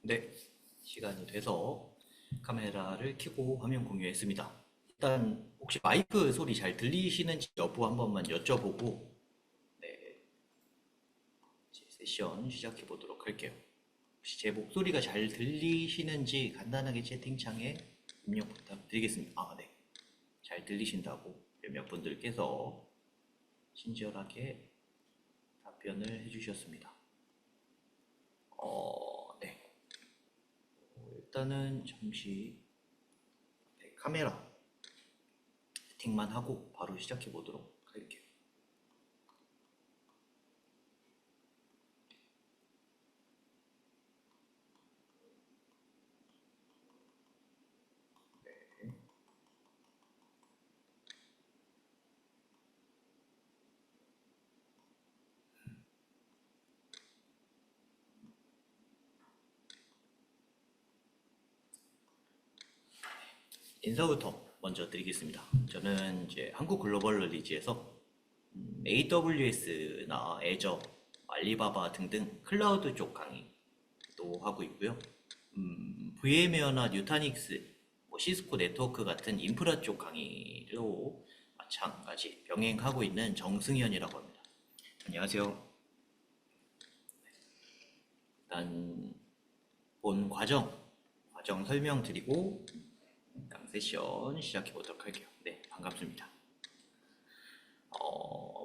네, 시간이 돼서 카메라를 켜고 화면 공유했습니다. 일단 혹시 마이크 소리 잘 들리시는지 여부 한 번만 여쭤보고 네, 이제 세션 시작해 보도록 할게요. 혹시 제 목소리가 잘 들리시는지 간단하게 채팅창에 입력 부탁드리겠습니다. 네. 잘 들리신다고 몇몇 분들께서 친절하게 답변을 해주셨습니다. 네. 일단은 잠시 카메라 세팅만 하고 바로 시작해 보도록 할게요. 인사부터 먼저 드리겠습니다. 저는 이제 한국 글로벌 널리지에서 AWS나 애저, 알리바바 등등 클라우드 쪽 강의도 하고 있고요. VM웨어나 뉴타닉스, 시스코 네트워크 같은 인프라 쪽 강의로 마찬가지 병행하고 있는 정승현이라고 합니다. 안녕하세요. 일단 본 과정 설명드리고 세션 시작해 보도록 할게요. 네, 반갑습니다.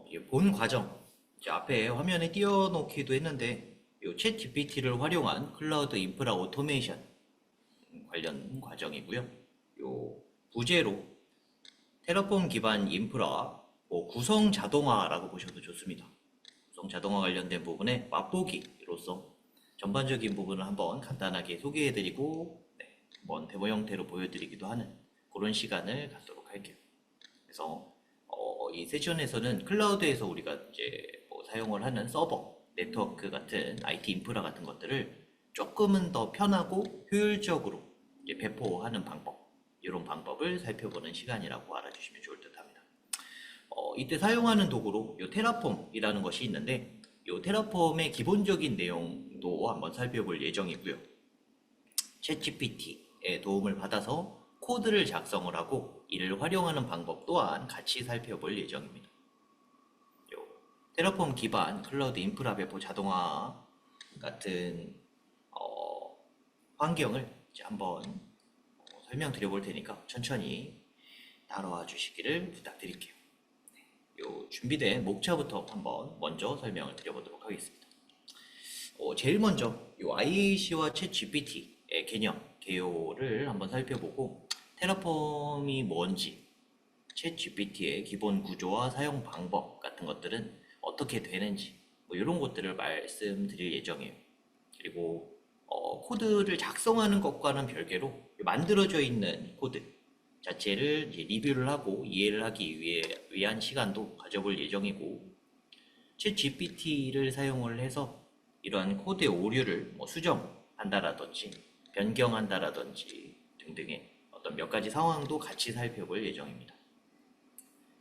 이게 본 과정 이제 앞에 화면에 띄워놓기도 했는데 챗 GPT를 활용한 클라우드 인프라 오토메이션 관련 과정이고요. 요 부제로 테라폼 기반 인프라 구성 자동화라고 보셔도 좋습니다. 구성 자동화 관련된 부분에 맛보기로서 전반적인 부분을 한번 간단하게 소개해드리고 한번 데모 형태로 보여드리기도 하는 그런 시간을 갖도록 할게요. 그래서 이 세션에서는 클라우드에서 우리가 이제 사용을 하는 서버, 네트워크 같은 IT 인프라 같은 것들을 조금은 더 편하고 효율적으로 이제 배포하는 방법, 이런 방법을 살펴보는 시간이라고 알아주시면 좋을 듯합니다. 이때 사용하는 도구로 이 테라폼이라는 것이 있는데 이 테라폼의 기본적인 내용도 한번 살펴볼 예정이고요. 챗GPT의 도움을 받아서 코드를 작성을 하고 이를 활용하는 방법 또한 같이 살펴볼 예정입니다. 테라폼 기반 클라우드 인프라 배포 자동화 같은 환경을 이제 한번 설명드려 볼 테니까 천천히 따라와 주시기를 부탁드릴게요. 준비된 목차부터 한번 먼저 설명을 드려보도록 하겠습니다. 제일 먼저 IAC와 챗 GPT의 개념, 개요를 한번 살펴보고 테라폼이 뭔지, 챗 GPT의 기본 구조와 사용 방법 같은 것들은 어떻게 되는지 이런 것들을 말씀드릴 예정이에요. 그리고 코드를 작성하는 것과는 별개로 만들어져 있는 코드 자체를 이제 리뷰를 하고 이해를 하기 위한 시간도 가져볼 예정이고 챗 GPT를 사용을 해서 이러한 코드의 오류를 수정한다라든지 변경한다라든지 등등의 어떤 몇 가지 상황도 같이 살펴볼 예정입니다.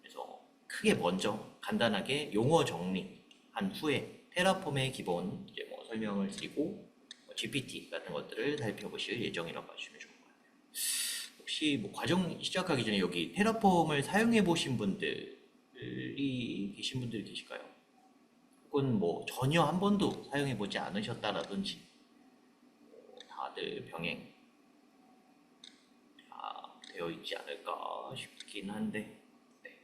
그래서 크게 먼저 간단하게 용어 정리한 후에 테라폼의 기본 이제 설명을 드리고 GPT 같은 것들을 살펴보실 예정이라고 봐주시면 좋을 것 같아요. 혹시 과정 시작하기 전에 여기 테라폼을 사용해 보신 분들이 계신 분들이 계실까요? 혹은 전혀 한 번도 사용해 보지 않으셨다라든지 다들 병행 되어 있지 않을까 싶긴 한데 네.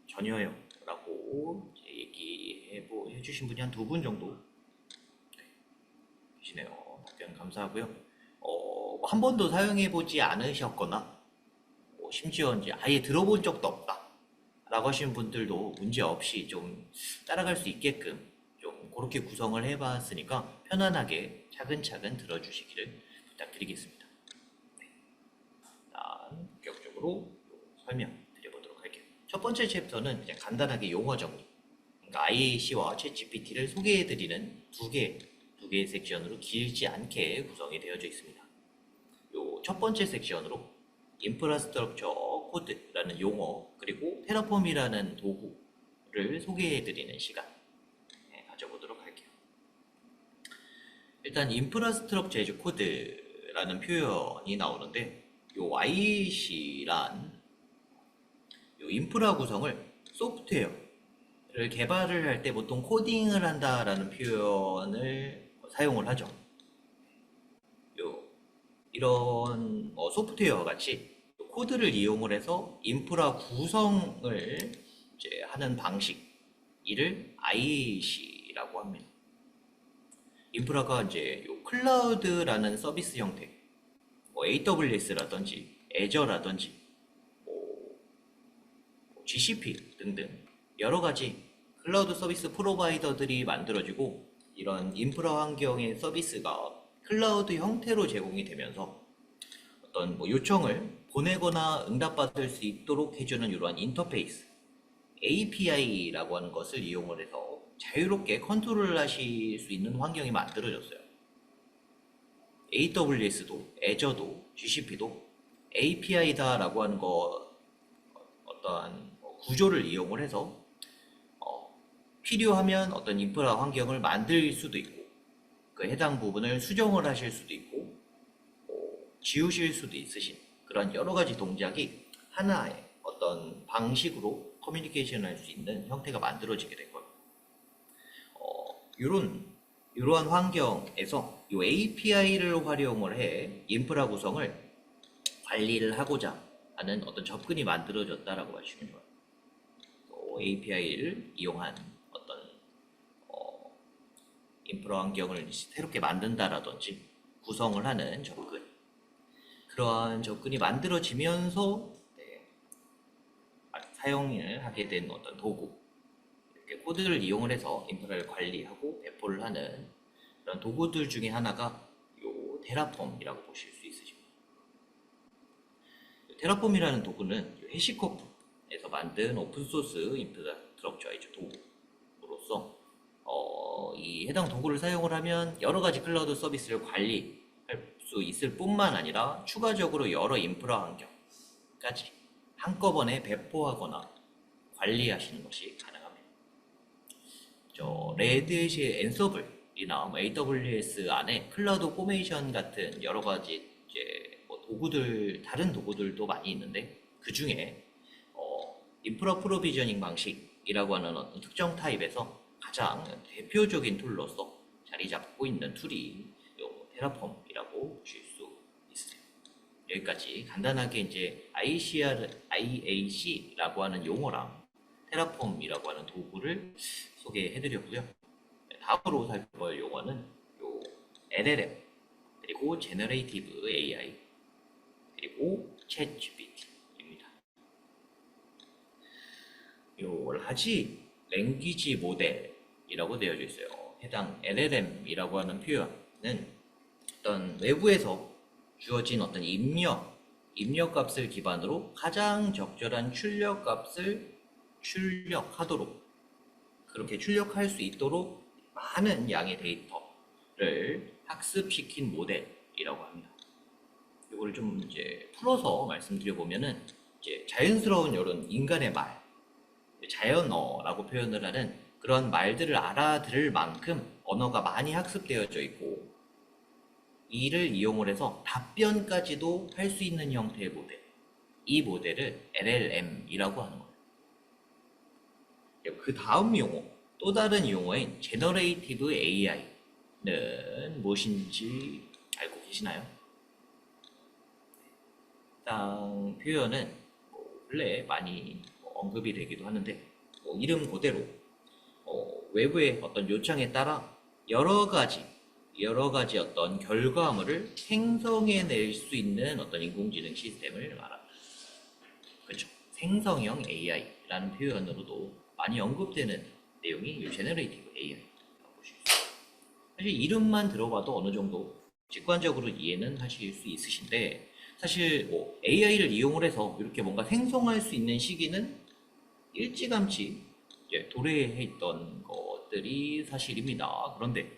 전혀요 라고 얘기해 주신 분이 한 두 분 정도 계시네요. 답변 감사하고요. 한 번도 사용해 보지 않으셨거나 심지어 이제 아예 들어본 적도 없다 라고 하시는 분들도 문제 없이 좀 따라갈 수 있게끔 좀 그렇게 구성을 해봤으니까 편안하게 차근차근 들어주시기를 부탁드리겠습니다. 일단 본격적으로 설명 드려보도록 할게요. 첫 번째 챕터는 그냥 간단하게 용어 정리, 그러니까 IAC와 챗GPT를 소개해드리는 두 개의 섹션으로 길지 않게 구성이 되어져 있습니다. 요 첫 번째 섹션으로 인프라스트럭처 코드라는 용어 그리고 테라폼이라는 도구를 소개해드리는 시간 가져보도록 할게요. 일단 인프라스트럭처 에즈 코드라는 표현이 나오는데 요 YC란 요 인프라 구성을 소프트웨어를 개발을 할 때 보통 코딩을 한다라는 표현을 사용을 하죠. 요 이런 소프트웨어 같이 코드를 이용을 해서 인프라 구성을 이제 하는 방식 이를 IAC라고 합니다. 인프라가 이제 요 클라우드라는 서비스 형태, AWS라든지 애저라든지 GCP 등등 여러 가지 클라우드 서비스 프로바이더들이 만들어지고 이런 인프라 환경의 서비스가 클라우드 형태로 제공이 되면서 어떤 요청을 보내거나 응답받을 수 있도록 해주는 이러한 인터페이스 API라고 하는 것을 이용을 해서 자유롭게 컨트롤을 하실 수 있는 환경이 만들어졌어요. AWS도, 애저도, GCP도 API다라고 하는 어떠한 구조를 이용을 해서 필요하면 어떤 인프라 환경을 만들 수도 있고 그 해당 부분을 수정을 하실 수도 있고 지우실 수도 있으신 그런 여러 가지 동작이 하나의 어떤 방식으로 커뮤니케이션을 할 수 있는 형태가 만들어지게 된 거예요. 이러한 환경에서 이 API를 활용을 해 인프라 구성을 관리를 하고자 하는 어떤 접근이 만들어졌다라고 하시면 좋아요. API를 이용한 어떤 인프라 환경을 새롭게 만든다라든지 구성을 하는 접근, 그러한 접근이 만들어지면서 사용을 하게 된 어떤 도구, 이렇게 코드를 이용을 해서 인프라를 관리하고 배포를 하는 그런 도구들 중에 하나가 요 테라폼이라고 보실 수 있으십니다. 테라폼이라는 도구는 해시코프에서 만든 오픈소스 인프라스트럭처 에즈 도구로서 이 해당 도구를 사용을 하면 여러 가지 클라우드 서비스를 관리할 수 있을 뿐만 아니라 추가적으로 여러 인프라 환경까지 한꺼번에 배포하거나 관리하시는 것이 가능합니다. 레드햇의 앤서블이나 AWS 안에 클라우드 포메이션 같은 여러 가지 이제 도구들, 다른 도구들도 많이 있는데 그 중에 인프라 프로비저닝 방식이라고 하는 어떤 특정 타입에서 가장 대표적인 툴로서 자리 잡고 있는 툴이 테라폼이라고 보실 수 있어요. 여기까지 간단하게 이제 IAC라고 하는 용어랑 테라폼이라고 하는 도구를 소개해드렸고요. 다음으로 살펴볼 용어는 요 LLM 그리고 제너레이티브 AI 그리고 챗GPT입니다. 요 라지 랭귀지 모델이라고 되어져 있어요. 해당 LLM이라고 하는 표현은 어떤 외부에서 주어진 어떤 입력값을 기반으로 가장 적절한 출력값을 출력하도록 그렇게 출력할 수 있도록 많은 양의 데이터를 학습시킨 모델이라고 합니다. 이걸 좀 이제 풀어서 말씀드려 보면은 이제 자연스러운 이런 인간의 말, 자연어라고 표현을 하는 그런 말들을 알아들을 만큼 언어가 많이 학습되어져 있고 이를 이용을 해서 답변까지도 할 수 있는 형태의 모델, 이 모델을 LLM이라고 하는 거예요. 그 다음 용어, 또 다른 용어인 제너레이티브 AI는 무엇인지 알고 계시나요? 해당 표현은 원래 많이 언급이 되기도 하는데 이름 그대로 외부의 어떤 요청에 따라 여러 가지 어떤 결과물을 생성해낼 수 있는 어떤 인공지능 시스템을 말합니다. 그렇죠. 생성형 AI라는 표현으로도 많이 언급되는 내용이 이 제너레이티브 AI라고 보실 수 있어요. 사실 이름만 들어봐도 어느 정도 직관적으로 이해는 하실 수 있으신데 사실 AI를 이용을 해서 이렇게 뭔가 생성할 수 있는 시기는 일찌감치 도래해 있던 것들이 사실입니다. 그런데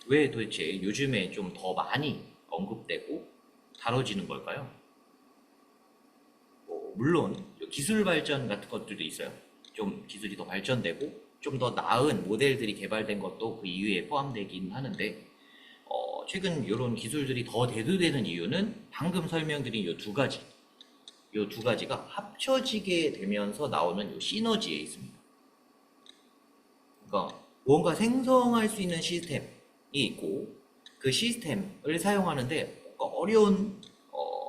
왜 도대체 요즘에 좀 더 많이 언급되고 다뤄지는 걸까요? 물론 기술 발전 같은 것들도 있어요. 좀 기술이 더 발전되고 좀 더 나은 모델들이 개발된 것도 그 이유에 포함되긴 하는데 최근 이런 기술들이 더 대두되는 이유는 방금 설명드린 이 두 가지, 이 두 가지가 합쳐지게 되면서 나오는 이 시너지에 있습니다. 그러니까 무언가 생성할 수 있는 시스템이 있고 그 시스템을 사용하는데 뭔가 어려운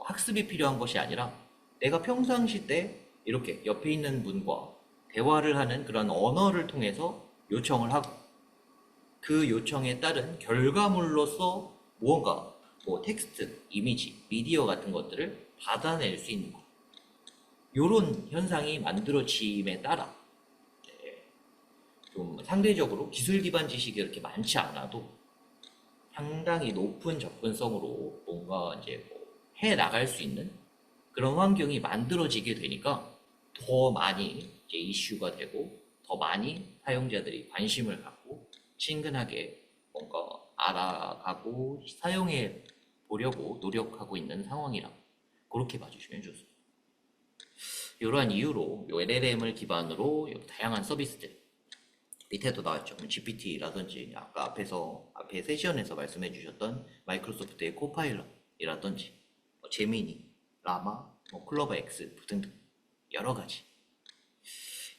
학습이 필요한 것이 아니라 내가 평상시 때 이렇게 옆에 있는 분과 대화를 하는 그런 언어를 통해서 요청을 하고 그 요청에 따른 결과물로서 무언가 뭐 텍스트, 이미지, 미디어 같은 것들을 받아낼 수 있는 것. 이런 현상이 만들어짐에 따라 좀 상대적으로 기술 기반 지식이 그렇게 많지 않아도 상당히 높은 접근성으로 뭔가 이제 뭐 해 나갈 수 있는 그런 환경이 만들어지게 되니까 더 많이 이제 이슈가 되고 더 많이 사용자들이 관심을 갖고 친근하게 뭔가 알아가고 사용해 보려고 노력하고 있는 상황이라 그렇게 봐주시면 좋습니다. 이러한 이유로 LLM을 기반으로 다양한 서비스들 밑에도 나왔죠. GPT라든지 아까 앞에 세션에서 말씀해 주셨던 마이크로소프트의 코파일럿이라든지 제미니, 라마, 클로버 X 등등 여러 가지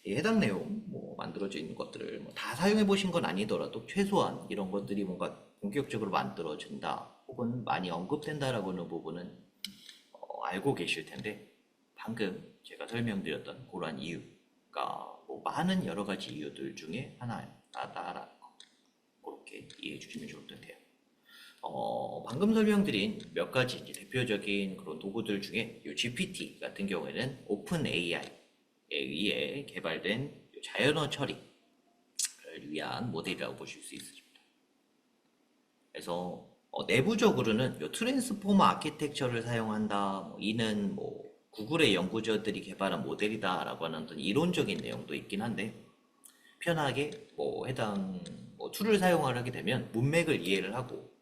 해당 내용 만들어져 있는 것들을 다 사용해 보신 건 아니더라도 최소한 이런 것들이 뭔가 본격적으로 만들어진다 혹은 많이 언급된다라고 하는 부분은 알고 계실 텐데 방금 제가 설명드렸던 그러한 이유가 많은 여러 가지 이유들 중에 하나다라는 거 그렇게 이해해 주시면 좋을 것 같아요. 방금 설명드린 몇 가지 이제 대표적인 그런 도구들 중에 이 GPT 같은 경우에는 오픈 AI에 의해 개발된 자연어 처리를 위한 모델이라고 보실 수 있습니다. 그래서 내부적으로는 이 트랜스포머 아키텍처를 사용한다. 이는 구글의 연구자들이 개발한 모델이다라고 하는 어떤 이론적인 내용도 있긴 한데 편하게 해당 툴을 사용하게 되면 문맥을 이해를 하고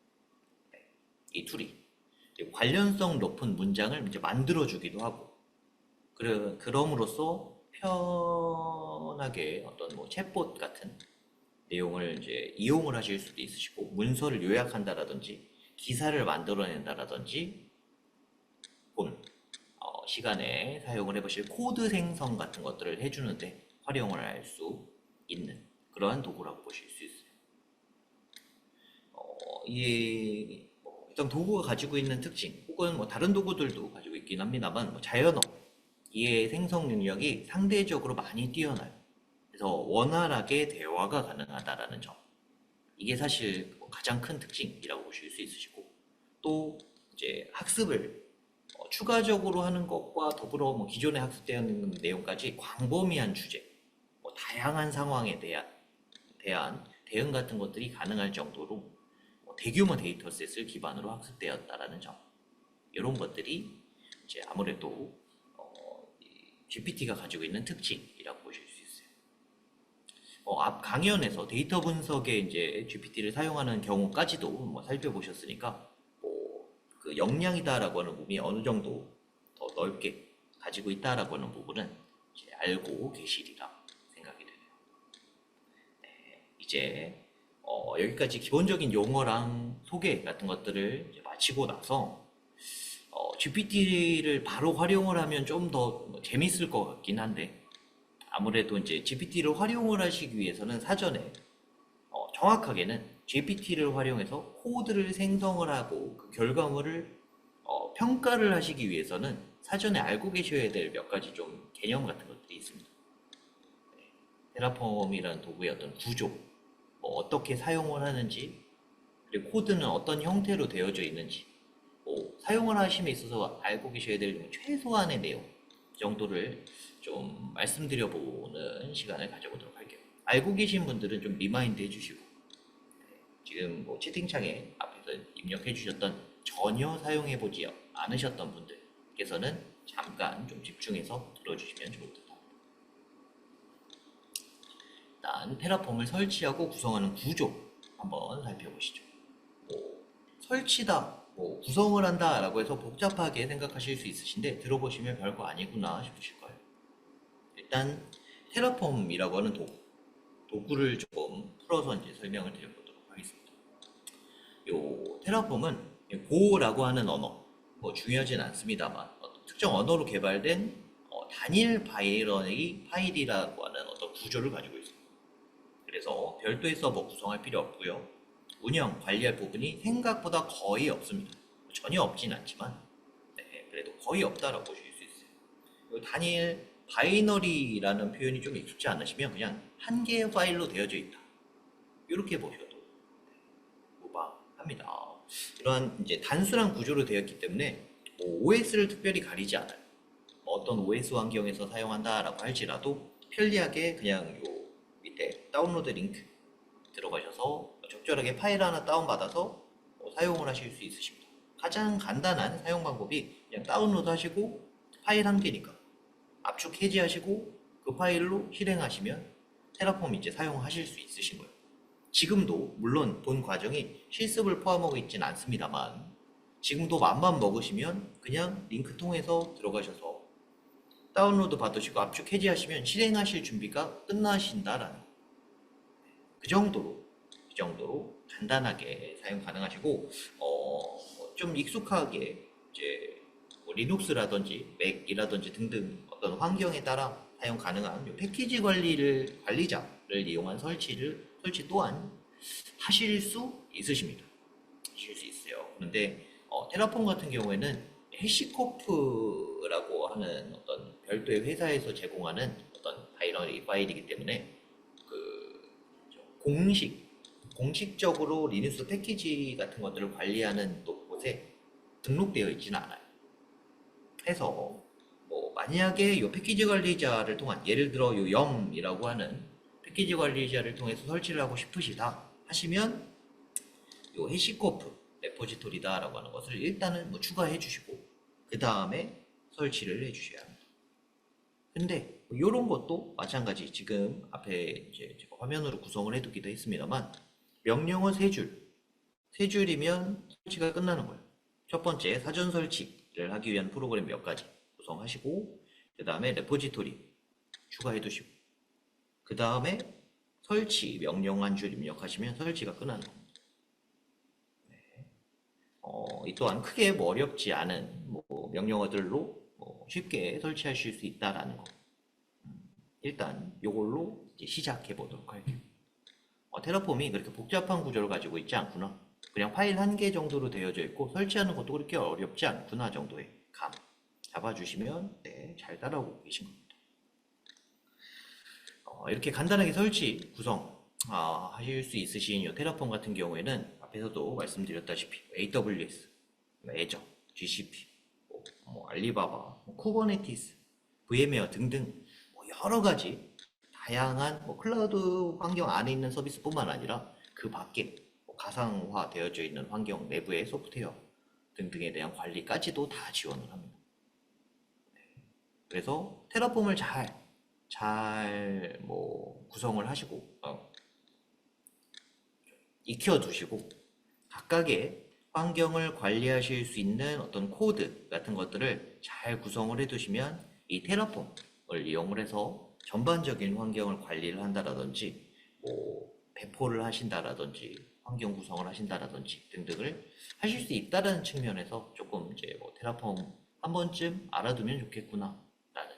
이 툴이 관련성 높은 문장을 이제 만들어주기도 하고 그럼으로써 편하게 어떤 챗봇 같은 내용을 이제 이용을 하실 수도 있으시고 문서를 요약한다라든지 기사를 만들어낸다라든지 본 시간에 사용을 해보실 코드 생성 같은 것들을 해주는데 활용을 할 수 있는 그러한 도구라고 보실 수 있어요. 이 일단 도구가 가지고 있는 특징 혹은 다른 도구들도 가지고 있긴 합니다만 자연어 이의 생성 능력이 상대적으로 많이 뛰어나요. 그래서 원활하게 대화가 가능하다라는 점 이게 사실 가장 큰 특징이라고 보실 수 있으시고 또 이제 학습을 추가적으로 하는 것과 더불어 기존에 학습되어 있는 내용까지 광범위한 주제 다양한 상황에 대한 대응 같은 것들이 가능할 정도로 대규모 데이터셋을 기반으로 학습되었다라는 점 이런 것들이 이제 아무래도 GPT가 가지고 있는 특징이라고 보실 수 있어요. 앞 강연에서 데이터 분석에 이제 GPT를 사용하는 경우까지도 살펴보셨으니까 그 역량이다라고 하는 부분이 어느 정도 더 넓게 가지고 있다라고 하는 부분은 이제 알고 계시리라 생각이 되네요. 네, 이제 여기까지 기본적인 용어랑 소개 같은 것들을 이제 마치고 나서 GPT를 바로 활용을 하면 좀 더 재밌을 것 같긴 한데 아무래도 이제 GPT를 활용을 하시기 위해서는 사전에 정확하게는 GPT를 활용해서 코드를 생성을 하고 그 결과물을 평가를 하시기 위해서는 사전에 알고 계셔야 될 몇 가지 좀 개념 같은 것들이 있습니다. 테라폼이라는 도구의 어떤 구조, 어떻게 사용을 하는지, 그리고 코드는 어떤 형태로 되어져 있는지, 사용을 하심에 있어서 알고 계셔야 될 최소한의 내용 정도를 좀 말씀드려보는 시간을 가져보도록 할게요. 알고 계신 분들은 좀 리마인드 해주시고 지금 채팅창에 앞에서 입력해 주셨던 전혀 사용해보지 않으셨던 분들께서는 잠깐 좀 집중해서 들어주시면 좋을 듯 합니다. 일단 테라폼을 설치하고 구성하는 구조 한번 살펴보시죠. 설치다, 구성을 한다 라고 해서 복잡하게 생각하실 수 있으신데 들어보시면 별거 아니구나 싶으실 거예요. 일단 테라폼이라고 하는 도구를 조금 풀어서 이제 설명을 드려보도록 하겠습니다. 요 테라폼은 고라고 하는 언어, 뭐 중요하진 않습니다만 특정 언어로 개발된 단일 파일의 파일이라고 하는 어떤 구조를 가지고 있습니다. 그래서 별도의 서버 구성할 필요 없고요. 운영, 관리할 부분이 생각보다 거의 없습니다. 전혀 없진 않지만 그래도 거의 없다라고 보실 수 있어요. 단일 바이너리라는 표현이 좀 익숙지 않으시면 그냥 한 개의 파일로 되어져 있다. 이렇게 보셔도 무방합니다. 이러한 이제 단순한 구조로 되어 있기 때문에 OS를 특별히 가리지 않아요. 어떤 OS 환경에서 사용한다라고 할지라도 편리하게 그냥 요 밑에 다운로드 링크 들어가셔서 적절하게 파일 하나 다운받아서 사용을 하실 수 있으십니다. 가장 간단한 사용 방법이 그냥 다운로드 하시고 파일 한 개니까 압축 해제하시고 그 파일로 실행하시면 테라폼 이제 사용하실 수 있으신 거예요. 지금도 물론 본 과정이 실습을 포함하고 있지는 않습니다만 지금도 맘만 먹으시면 그냥 링크 통해서 들어가셔서 다운로드 받으시고 압축 해제하시면 실행하실 준비가 끝나신다라는 그 정도로 간단하게 사용 가능하시고 좀 익숙하게 이제 뭐 리눅스라든지 맥이라든지 등등 어떤 환경에 따라 사용 가능한 패키지 관리자를 이용한 설치 또한 하실 수 있으십니다. 하실 수 있어요. 그런데 테라폼 같은 경우에는 해시코프라고 하는 어떤 별도의 회사에서 제공하는 어떤 바이너리 파일이기 때문에 그 공식적으로 리눅스 패키지 같은 것들을 관리하는 곳에 등록되어 있지는 않아요. 해서 뭐 만약에 이 패키지 관리자를 통한 예를 들어 요 염이라고 하는 패키지 관리자를 통해서 설치를 하고 싶으시다 하시면 요 해시코프 레포지토리다 라고 하는 것을 일단은 뭐 추가해 주시고 그 다음에 설치를 해 주셔야 합니다. 근데 이런 것도 마찬가지 지금 앞에 이제 제가 화면으로 구성을 해 두기도 했습니다만 명령어 세 줄이면 설치가 끝나는 거예요. 첫 번째 사전 설치를 하기 위한 프로그램 몇 가지 구성하시고 그 다음에 레포지토리 추가해 두시고 그 다음에 설치 명령 한 줄 입력하시면 설치가 끝나는 겁니다. 이 또한 크게 뭐 어렵지 않은 뭐 명령어들로 쉽게 설치하실 수 있다라는 거. 일단 이걸로 시작해 보도록 할게요. 테라폼이 그렇게 복잡한 구조를 가지고 있지 않구나. 그냥 파일 한 개 정도로 되어져 있고 설치하는 것도 그렇게 어렵지 않구나 정도의 감 잡아주시면 잘 따라오고 계신 겁니다. 이렇게 간단하게 설치 구성 하실 수 있으신 이 테라폼 같은 경우에는 앞에서도 말씀드렸다시피 AWS, 애저, GCP, 알리바바, 쿠버네티스, VM웨어 등등 여러 가지 다양한 클라우드 환경 안에 있는 서비스뿐만 아니라 그 밖에 가상화 되어져 있는 환경 내부의 소프트웨어 등등에 대한 관리까지도 다 지원을 합니다. 그래서 테라폼을 잘 구성을 하시고 익혀 두시고 각각의 환경을 관리하실 수 있는 어떤 코드 같은 것들을 잘 구성을 해 두시면 이 테라폼을 이용을 해서 전반적인 환경을 관리를 한다라든지 배포를 하신다라든지 환경 구성을 하신다라든지 등등을 하실 수 있다는 측면에서 조금 이제 테라폼 한 번쯤 알아두면 좋겠구나 라는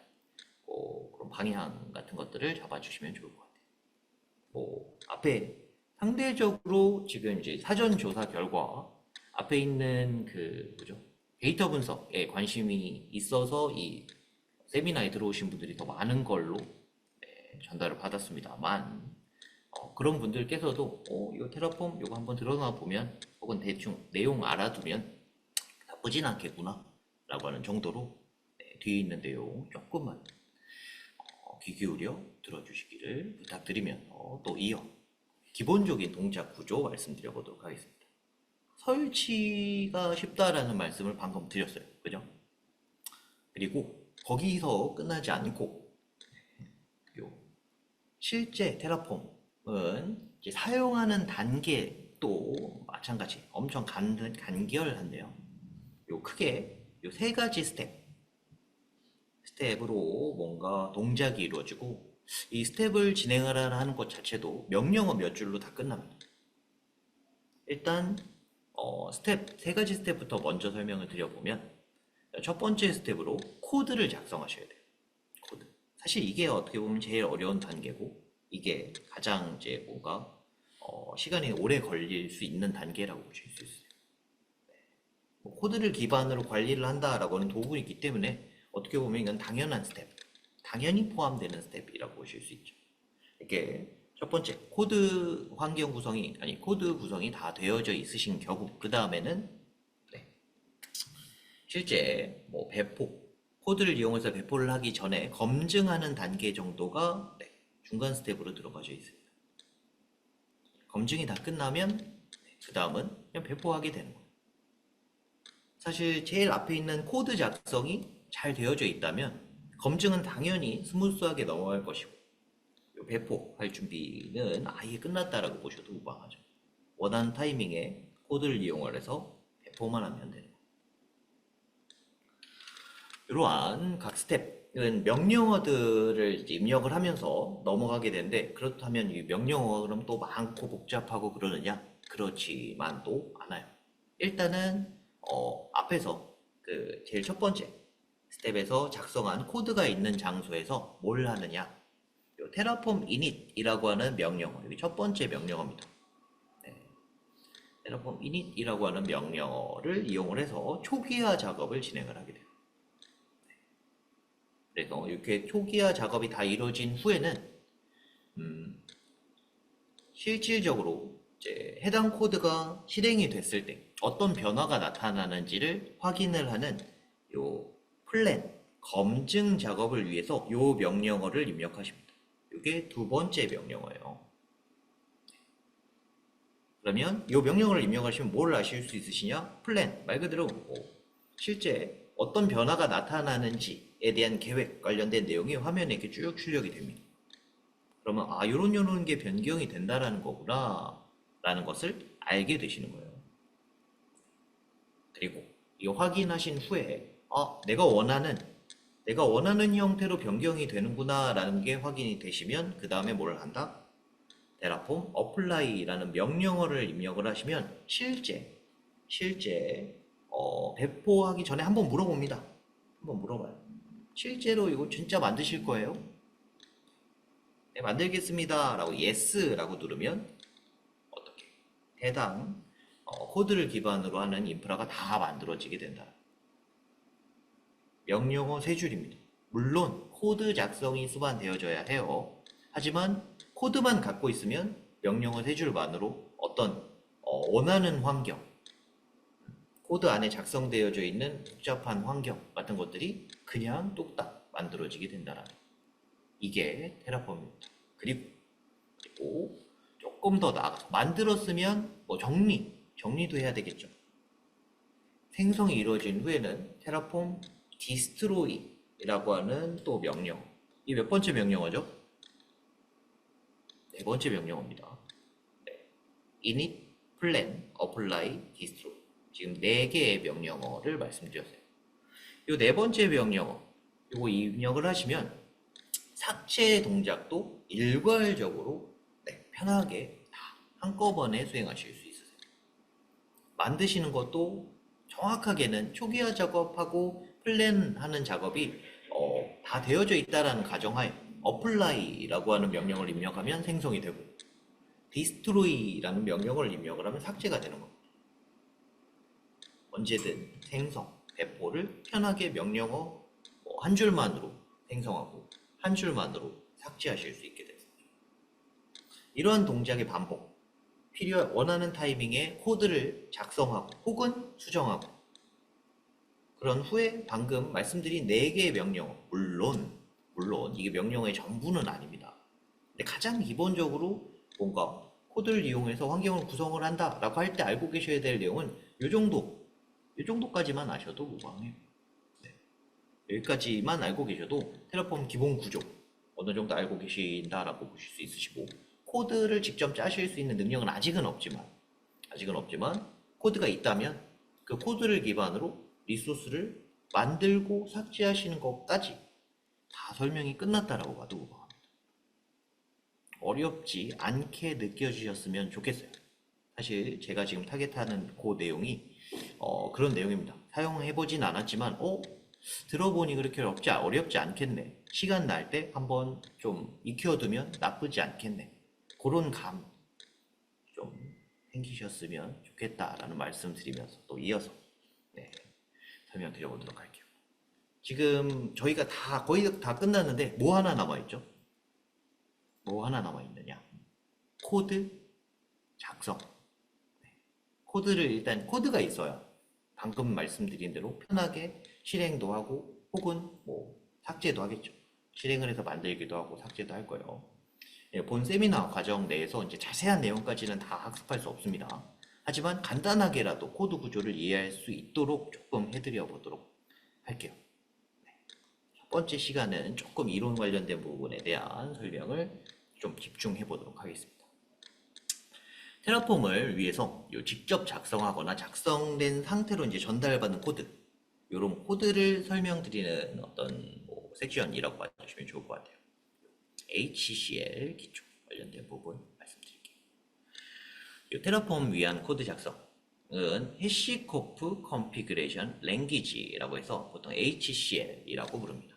그런 방향 같은 것들을 잡아주시면 좋을 것 같아요. 앞에 상대적으로 지금 이제 사전 조사 결과 앞에 있는 데이터 분석에 관심이 있어서 이 세미나에 들어오신 분들이 더 많은 걸로 전달을 받았습니다만 그런 분들께서도 이거 테라폼 이거 한번 들어가 보면 혹은 대충 내용 알아두면 나쁘진 않겠구나 라고 하는 정도로 뒤에 있는 내용 조금만 귀 기울여 들어주시기를 부탁드리면 또 이어 기본적인 동작 구조 말씀드려 보도록 하겠습니다. 설치가 쉽다라는 말씀을 방금 드렸어요. 그죠? 그리고 거기서 끝나지 않고 실제 테라폼은 이제 사용하는 단계도 마찬가지 엄청 간결한데요. 크게 세 가지 스텝으로 뭔가 동작이 이루어지고 이 스텝을 진행하라 하는 것 자체도 명령어 몇 줄로 다 끝납니다. 일단 스텝, 세 가지 스텝부터 먼저 설명을 드려보면, 첫 번째 스텝으로 코드를 작성하셔야 돼요. 코드. 사실 이게 어떻게 보면 제일 어려운 단계고, 이게 가장 이제 뭔가, 시간이 오래 걸릴 수 있는 단계라고 보실 수 있어요. 뭐 코드를 기반으로 관리를 한다라고 하는 도구이 있기 때문에, 어떻게 보면 이건 당연한 스텝, 당연히 포함되는 스텝이라고 보실 수 있죠. 이렇게 첫 번째 코드 환경 구성이 아니 코드 구성이 다 되어져 있으신 경우 그 다음에는 실제 뭐 배포 코드를 이용해서 배포를 하기 전에 검증하는 단계 정도가 중간 스텝으로 들어가져 있습니다. 검증이 다 끝나면 그 다음은 그냥 배포하게 되는 거예요. 사실 제일 앞에 있는 코드 작성이 잘 되어져 있다면 검증은 당연히 스무스하게 넘어갈 것이고 배포할 준비는 아예 끝났다라고 보셔도 무방하죠. 원하는 타이밍에 코드를 이용을 해서 배포만 하면 되는 거예요. 이러한 각 스텝은 명령어들을 이제 입력을 하면서 넘어가게 되는데 그렇다면 이 명령어가 그럼 또 많고 복잡하고 그러느냐? 그렇지만 또 않아요. 일단은 앞에서 그 제일 첫 번째 스텝에서 작성한 코드가 있는 장소에서 뭘 하느냐? 요 테라폼 init이라고 하는 명령어, 여기 첫 번째 명령어입니다. 테라폼 init이라고 하는 명령어를 이용을 해서 초기화 작업을 진행을 하게 돼요. 그래서 이렇게 초기화 작업이 다 이루어진 후에는 실질적으로 이제 해당 코드가 실행이 됐을 때 어떤 변화가 나타나는지를 확인을 하는 요 플랜 검증 작업을 위해서 요 명령어를 입력하십니다. 이게 두 번째 명령어예요. 그러면 이 명령어를 입력하시면 뭘 아실 수 있으시냐? 플랜, 말 그대로 실제 어떤 변화가 나타나는지에 대한 계획 관련된 내용이 화면에 이렇게 쭉 출력이 됩니다. 그러면 요런 게 변경이 된다라는 거구나 라는 것을 알게 되시는 거예요. 그리고 이 확인하신 후에 내가 원하는 형태로 변경이 되는구나 라는 게 확인이 되시면 그 다음에 뭘 한다? 테라폼 apply라는 명령어를 입력을 하시면 실제 배포하기 전에 한번 물어봅니다. 한번 물어봐요. 실제로 이거 진짜 만드실 거예요? 네, 만들겠습니다 라고 yes라고 누르면 어떻게 해당 코드를 기반으로 하는 인프라가 다 만들어지게 된다. 명령어 세 줄입니다. 물론 코드 작성이 수반되어져야 해요. 하지만 코드만 갖고 있으면 명령어 세 줄만으로 어떤 원하는 환경, 코드 안에 작성되어져 있는 복잡한 환경 같은 것들이 그냥 뚝딱 만들어지게 된다는 이게 테라폼입니다. 그리고 조금 더 나아가서 만들었으면 뭐 정리도 해야 되겠죠. 생성이 이루어진 후에는 테라폼 디스트로이라고 하는 또 명령. 이 몇 번째 명령어죠? 네 번째 명령어입니다. init, plan, apply, destroy. 지금 4개의 명령어를 말씀드렸어요. 이 네 번째 명령어, 이거 입력을 하시면 삭제 동작도 일괄적으로 편하게 다 한꺼번에 수행하실 수 있으세요. 만드시는 것도 정확하게는 초기화 작업하고 플랜하는 작업이 다 되어져 있다라는 가정하에 apply라고 하는 명령을 입력하면 생성이 되고 destroy라는 명령을 입력을 하면 삭제가 되는 겁니다. 언제든 생성, 배포를 편하게 명령어 한 줄만으로 생성하고 한 줄만으로 삭제하실 수 있게 됩니다. 이러한 동작의 반복, 원하는 타이밍에 코드를 작성하고 혹은 수정하고 그런 후에 방금 말씀드린 4개의 명령어, 물론 이게 명령어의 전부는 아닙니다. 근데 가장 기본적으로 뭔가 코드를 이용해서 환경을 구성을 한다라고 할 때 알고 계셔야 될 내용은 이 정도까지만 아셔도 무방해요. 여기까지만 알고 계셔도 테라폼 기본 구조 어느 정도 알고 계신다라고 보실 수 있으시고 코드를 직접 짜실 수 있는 능력은 아직은 없지만 코드가 있다면 그 코드를 기반으로 리소스를 만들고 삭제하시는 것까지 다 설명이 끝났다라고 봐도 무방합니다. 어렵지 않게 느껴지셨으면 좋겠어요. 사실 제가 지금 타겟하는 그 내용이 그런 내용입니다. 사용해보진 않았지만 들어보니 그렇게 어렵지 않겠네. 시간 날 때 한번 좀 익혀두면 나쁘지 않겠네. 그런 감 좀 생기셨으면 좋겠다라는 말씀 드리면서 또 이어서 네, 설명드려보도록 할게요. 지금 저희가 거의 다 끝났는데 뭐 하나 남아있죠? 뭐 하나 남아있느냐? 코드 작성. 코드를 일단 코드가 있어야 방금 말씀드린 대로 편하게 실행도 하고 혹은 뭐 삭제도 하겠죠. 실행을 해서 만들기도 하고 삭제도 할 거예요. 본 세미나 과정 내에서 이제 자세한 내용까지는 다 학습할 수 없습니다. 하지만 간단하게라도 코드 구조를 이해할 수 있도록 조금 해드려 보도록 할게요. 첫 번째 시간은 조금 이론 관련된 부분에 대한 설명을 좀 집중해 보도록 하겠습니다. 테라폼을 위해서 직접 작성하거나 작성된 상태로 이제 전달받는 코드, 이런 코드를 설명드리는 어떤 섹션이라고 봐주시면 좋을 것 같아요. HCL 기초 관련된 부분 말씀드릴게요. 이 테라폼 위한 코드 작성은 해시코프 컨피그레이션 랭귀지라고 해서 보통 HCL이라고 부릅니다.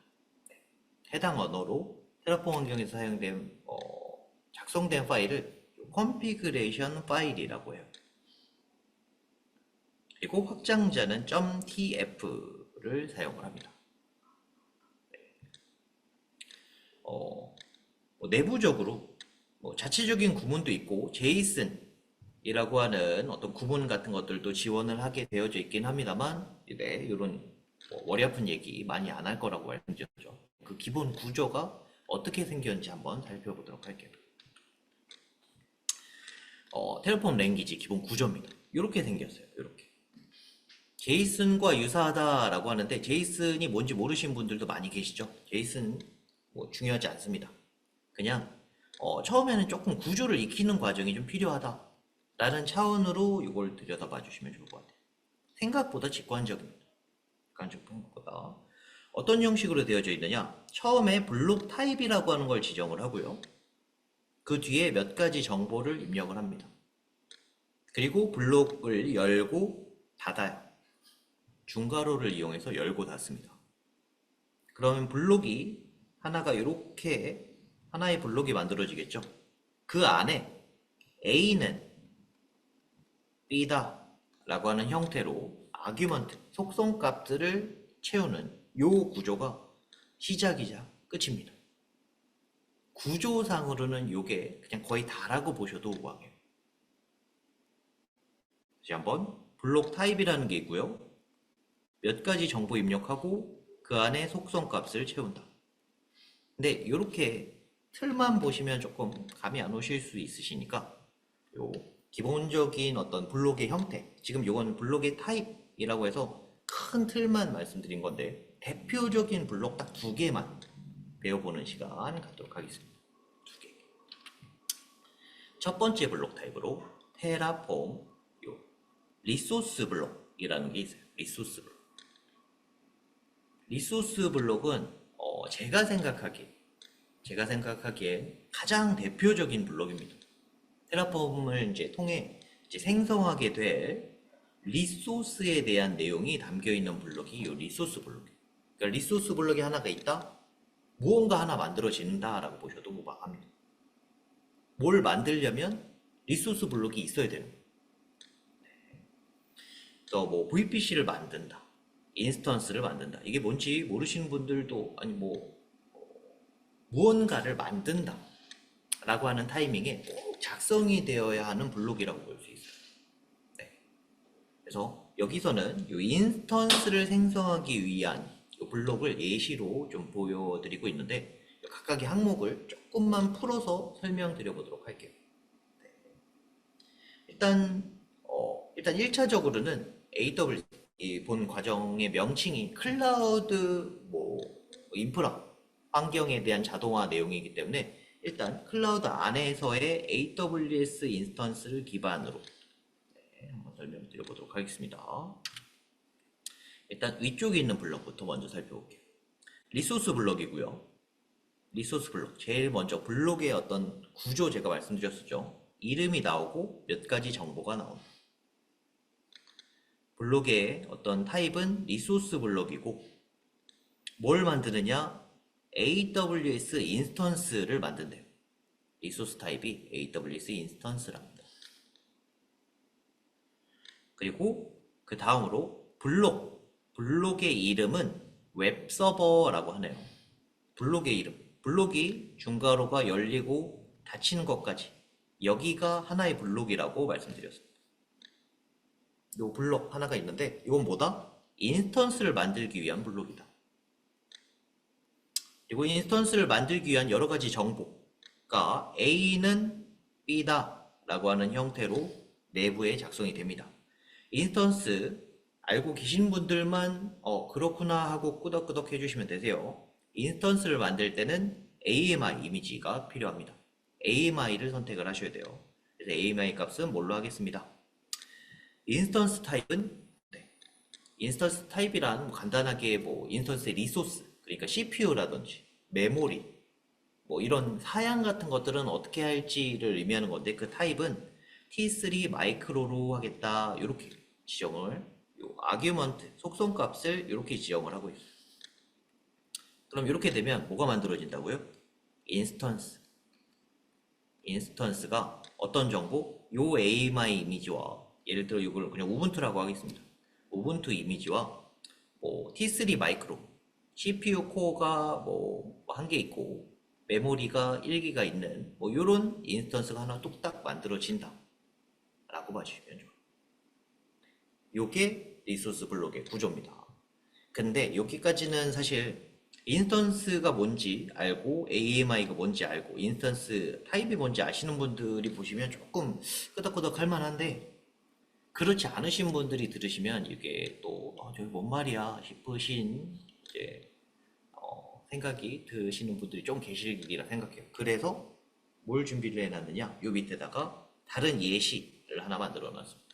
해당 언어로 테라폼 환경에서 사용된 작성된 파일을 컨피그레이션 파일이라고 해요. 그리고 확장자는 .tf를 사용을 합니다. 내부적으로 자체적인 구문도 있고 제이슨이라고 하는 어떤 구문 같은 것들도 지원을 하게 되어져 있긴 합니다만 이런 머리 아픈 얘기 많이 안 할 거라고 말씀드렸죠. 그 기본 구조가 어떻게 생겼는지 한번 살펴보도록 할게요. 테라폼 랭귀지 기본 구조입니다. 이렇게 생겼어요. 이렇게 제이슨과 유사하다라고 하는데 제이슨이 뭔지 모르시는 분들도 많이 계시죠. 제이슨 중요하지 않습니다. 그냥 처음에는 조금 구조를 익히는 과정이 좀 필요하다라는 차원으로 이걸 들여다봐 주시면 좋을 것 같아요. 생각보다 직관적입니다. 생각보다 어떤 형식으로 되어져 있느냐? 처음에 블록 타입이라고 하는 걸 지정을 하고요. 그 뒤에 몇 가지 정보를 입력을 합니다. 그리고 블록을 열고 닫아요. 중괄호를 이용해서 열고 닫습니다. 그러면 블록이 하나가 이렇게 하나의 블록이 만들어지겠죠. 그 안에 A는 B다 라고 하는 형태로 아규먼트, 속성값들을 채우는 이 구조가 시작이자 끝입니다. 구조상으로는 이게 그냥 거의 다라고 보셔도 무방해요. 다시 한번 블록 타입이라는 게 있고요. 몇 가지 정보 입력하고 그 안에 속성값을 채운다. 근데 이렇게 틀만 보시면 조금 감이 안 오실 수 있으시니까 요 기본적인 어떤 블록의 형태, 지금 요건 블록의 타입이라고 해서 큰 틀만 말씀드린 건데 대표적인 블록 딱 2개만 배워보는 시간 갖도록 하겠습니다. 2개. 첫 번째 블록 타입으로 테라폼 리소스 블록이라는 게 있어요. 리소스 블록. 리소스 블록은 제가 생각하기에 가장 대표적인 블록입니다. 테라폼을 통해 생성하게 될 리소스에 대한 내용이 담겨 있는 블록이 이 리소스 블록이에요. 그러니까 리소스 블록이 하나가 있다, 무언가 하나 만들어진다라고 보셔도 무방합니다. 뭘 만들려면 리소스 블록이 있어야 되는 거예요. 또 VPC를 만든다, 인스턴스를 만든다. 이게 뭔지 모르시는 분들도 무언가를 만든다 라고 하는 타이밍에 꼭 작성이 되어야 하는 블록이라고 볼 수 있어요. 네. 그래서 여기서는 이 인스턴스를 생성하기 위한 이 블록을 예시로 좀 보여드리고 있는데 각각의 항목을 조금만 풀어서 설명드려 보도록 할게요. 네. 일단 1차적으로는 AWS 본 과정의 명칭이 클라우드 인프라 환경에 대한 자동화 내용이기 때문에 일단 클라우드 안에서의 AWS 인스턴스를 기반으로 한번 설명드려 보도록 하겠습니다. 일단 위쪽에 있는 블록부터 먼저 살펴볼게요. 리소스 블록이고요. 리소스 블록, 제일 먼저 블록의 어떤 구조 제가 말씀드렸었죠. 이름이 나오고 몇 가지 정보가 나옵니다. 블록의 어떤 타입은 리소스 블록이고 뭘 만드느냐? AWS 인스턴스를 만든대요. 리소스 타입이 AWS 인스턴스랍니다. 그리고 그 다음으로 블록의 이름은 웹서버라고 하네요. 블록의 이름. 블록이 중괄호가 열리고 닫히는 것까지. 여기가 하나의 블록이라고 말씀드렸습니다. 요 블록 하나가 있는데 이건 뭐다? 인스턴스를 만들기 위한 블록이다. 그리고 인스턴스를 만들기 위한 여러 가지 정보가 A는 B다 라고 하는 형태로 내부에 작성이 됩니다. 인스턴스 알고 계신 분들만 그렇구나 하고 끄덕끄덕 해주시면 되세요. 인스턴스를 만들 때는 AMI 이미지가 필요합니다. AMI를 선택을 하셔야 돼요. 그래서 AMI 값은 뭘로 하겠습니다. 인스턴스 타입은 인스턴스 타입이란 간단하게 인스턴스의 리소스, 그러니까 CPU라든지 메모리, 이런 사양 같은 것들은 어떻게 할지를 의미하는 건데 그 타입은 T3 마이크로로 하겠다 이렇게 지정을, 아규먼트 속성값을 이렇게 지정을 하고 있어요. 그럼 이렇게 되면 뭐가 만들어진다고요? 인스턴스가 어떤 정보? 요 AMI 이미지와 예를 들어 이걸 그냥 우분투라고 하겠습니다. 우분투 이미지와 T3 마이크로 CPU 코어가 한 개 있고 메모리가 1기가 있는 요런 인스턴스가 하나 뚝딱 만들어진다 라고 봐주시면 좋아요. 요게 리소스 블록의 구조입니다. 근데 여기까지는 사실 인스턴스가 뭔지 알고 AMI가 뭔지 알고 인스턴스 타입이 뭔지 아시는 분들이 보시면 조금 끄덕끄덕 할 만한데, 그렇지 않으신 분들이 들으시면 이게 또 저기 뭔 말이야 싶으신 이제 생각이 드시는 분들이 좀 계시리라 생각해요. 그래서 뭘 준비를 해놨느냐, 요 밑에다가 다른 예시를 하나 만들어 놨습니다.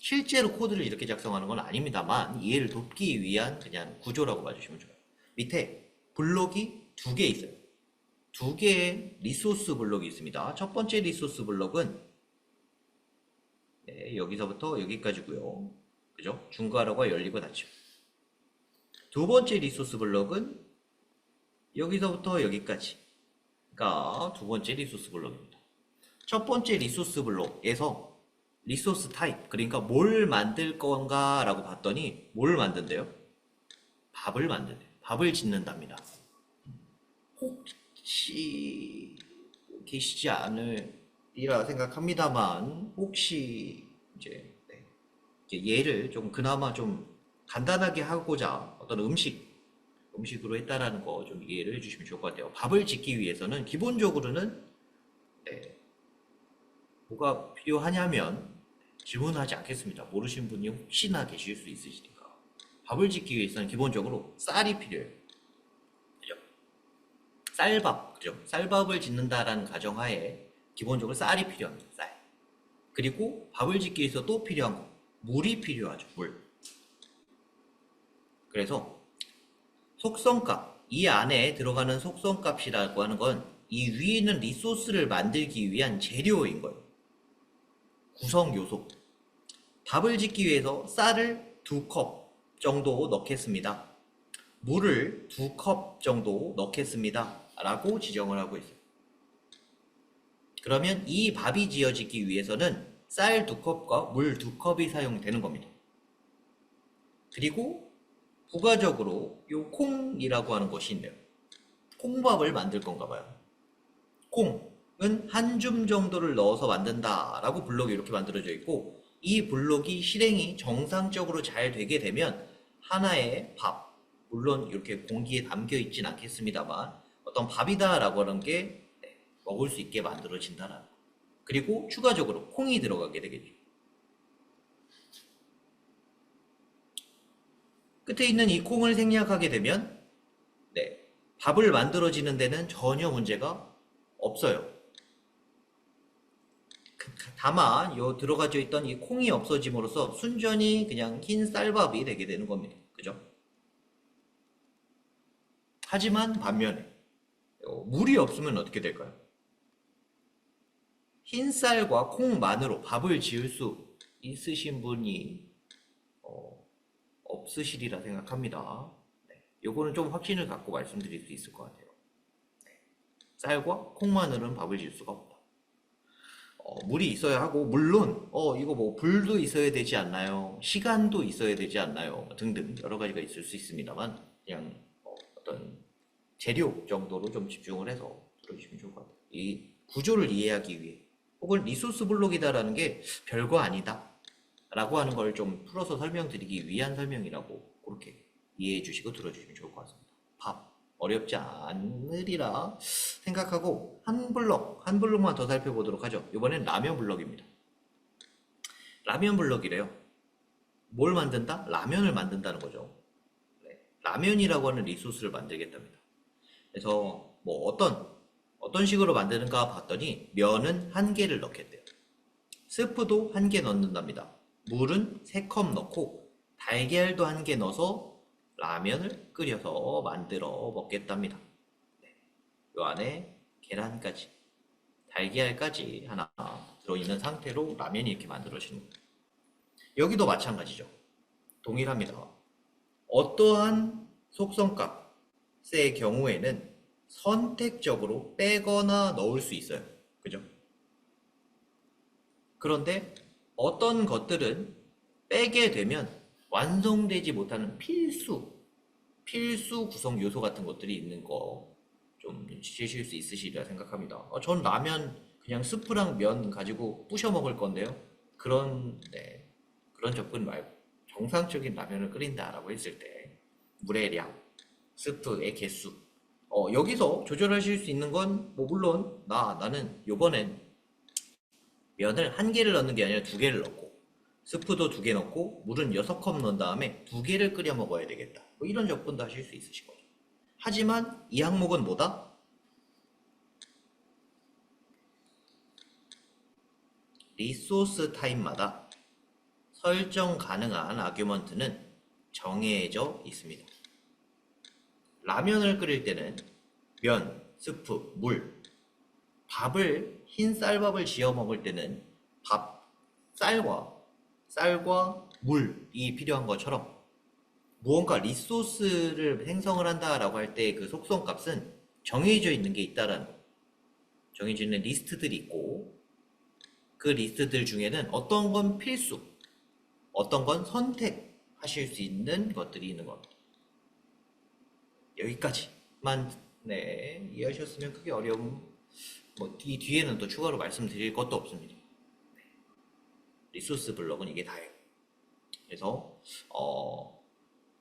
실제로 코드를 이렇게 작성하는 건 아닙니다만 이해를 돕기 위한 그냥 구조라고 봐주시면 좋아요. 밑에 블록이 두 개 있어요. 두 개의 리소스 블록이 있습니다. 첫 번째 리소스 블록은 여기서부터 여기까지고요. 그죠? 중괄호가 열리고 닫히고. 두 번째 리소스 블록은 여기서부터 여기까지. 가 두 번째 리소스 블록입니다. 첫 번째 리소스 블록에서 리소스 타입, 그러니까 뭘 만들 건가 라고 봤더니 뭘 만든대요? 밥을 만든대요. 밥을 짓는답니다. 혹시 계시지 않으리라 생각합니다만 혹시 이제 얘를 좀 그나마 좀 간단하게 하고자 어떤 음식으로 했다라는 거 좀 이해를 해주시면 좋을 것 같아요. 밥을 짓기 위해서는 기본적으로는 뭐가 필요하냐면 질문하지 않겠습니다. 모르신 분이 혹시나 계실 수 있으시니까. 밥을 짓기 위해서는 기본적으로 쌀이 필요해요. 그죠? 쌀밥, 그죠? 쌀밥을 짓는다라는 가정하에 기본적으로 쌀이 필요합니다. 쌀. 그리고 밥을 짓기 위해서 또 필요한 거, 물이 필요하죠. 물. 그래서 속성값, 이 안에 들어가는 속성값이라고 하는 건 이 위에 있는 리소스를 만들기 위한 재료인 거예요. 구성 요소. 밥을 짓기 위해서 쌀을 2컵 정도 넣겠습니다. 물을 2컵 정도 넣겠습니다. 라고 지정을 하고 있어요. 그러면 이 밥이 지어지기 위해서는 쌀 2컵과 물 2컵이 사용되는 겁니다. 그리고 부가적으로 이 콩이라고 하는 것이 있네요. 콩밥을 만들 건가 봐요. 콩은 한 줌 정도를 넣어서 만든다 라고 블록이 이렇게 만들어져 있고, 이 블록이 실행이 정상적으로 잘 되게 되면 하나의 밥, 물론 이렇게 공기에 담겨 있진 않겠습니다만 어떤 밥이다 라고 하는 게 먹을 수 있게 만들어진다라는 거. 그리고 추가적으로 콩이 들어가게 되겠죠. 끝에 있는 이 콩을 생략하게 되면 밥을 만들어지는 데는 전혀 문제가 없어요. 다만 요 들어가져 있던 이 콩이 없어짐으로써 순전히 그냥 흰 쌀밥이 되게 되는 겁니다. 그죠? 하지만 반면에 물이 없으면 어떻게 될까요? 흰쌀과 콩만으로 밥을 지을 수 있으신 분이 없으시리라 생각합니다. 네, 요거는 좀 확신을 갖고 말씀드릴 수 있을 것 같아요. 쌀과 콩만으로는 밥을 지을 수가 없다. 물이 있어야 하고, 물론 이거 뭐 불도 있어야 되지 않나요? 시간도 있어야 되지 않나요? 등등 여러 가지가 있을 수 있습니다만, 그냥 어떤 재료 정도로 좀 집중을 해서 들어주시면 좋을 것 같아요. 이 구조를 이해하기 위해, 혹은 리소스 블록이다라는 게 별거 아니다 라고 하는 걸 좀 풀어서 설명드리기 위한 설명이라고 그렇게 이해해 주시고 들어주시면 좋을 것 같습니다. 밥 어렵지 않으리라 생각하고 한 블록만 더 살펴보도록 하죠. 이번엔 라면 블록입니다. 라면 블록이래요. 뭘 만든다? 라면을 만든다는 거죠. 네, 라면이라고 하는 리소스를 만들겠답니다. 그래서 뭐 어떤 식으로 만드는가 봤더니 면은 1개를 넣겠대요. 스프도 1개 넣는답니다. 물은 3컵 넣고 달걀도 1개 넣어서 라면을 끓여서 만들어 먹겠답니다. 네. 요 안에 계란까지, 달걀까지 하나 들어있는 상태로 라면이 이렇게 만들어지는 거예요. 여기도 마찬가지죠. 동일합니다. 어떠한 속성값의 경우에는 선택적으로 빼거나 넣을 수 있어요. 그죠? 그런데 어떤 것들은 빼게 되면 완성되지 못하는 필수 구성 요소 같은 것들이 있는 거 좀 눈치채실 수 있으시리라 생각합니다. 전 라면 그냥 스프랑 면 가지고 부셔 먹을 건데요. 그런 접근 말고 정상적인 라면을 끓인다라고 했을 때 물의 량, 스프의 개수, 여기서 조절하실 수 있는 건 뭐 물론 나는 요번엔 면을 1개를 넣는 게 아니라 2개를 넣고 스프도 2개 넣고 물은 6컵 넣은 다음에 2개를 끓여 먹어야 되겠다. 뭐 이런 접근도 하실 수 있으실 거죠. 하지만 이 항목은 뭐다? 리소스 타입마다 설정 가능한 아규먼트는 정해져 있습니다. 라면을 끓일 때는 면, 스프, 물, 밥을 흰 쌀밥을 지어 먹을 때는 쌀과 물이 필요한 것처럼 무언가 리소스를 생성을 한다라고 할 때 그 속성값은 정해져 있는 게 있다라는 거. 정해져 있는 리스트들이 있고 그 리스트들 중에는 어떤 건 필수, 어떤 건 선택하실 수 있는 것들이 있는 겁니다. 여기까지만 이해하셨으면 크게 어려움 뭐 이 뒤에는 또 추가로 말씀드릴 것도 없습니다. 리소스 블록은 이게 다예요. 그래서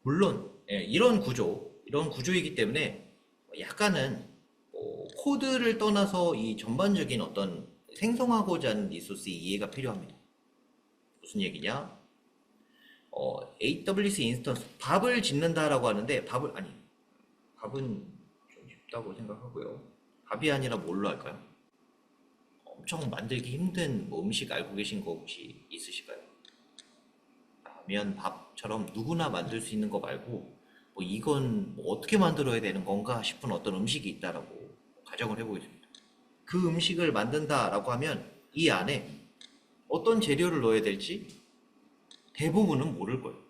물론 이런 구조이기 때문에 약간은 코드를 떠나서 이 전반적인 어떤 생성하고자 하는 리소스의 이해가 필요합니다. 무슨 얘기냐? AWS 인스턴스 밥을 짓는다라고 하는데 밥은 좀 쉽다고 생각하고요. 밥이 아니라 뭘로 할까요? 엄청 만들기 힘든 뭐 음식 알고 계신 거 혹시 있으실까요? 라면, 밥처럼 누구나 만들 수 있는 거 말고 뭐 이건 뭐 어떻게 만들어야 되는 건가 싶은 어떤 음식이 있다라고 가정을 해보겠습니다. 그 음식을 만든다라고 하면 이 안에 어떤 재료를 넣어야 될지 대부분은 모를 거예요.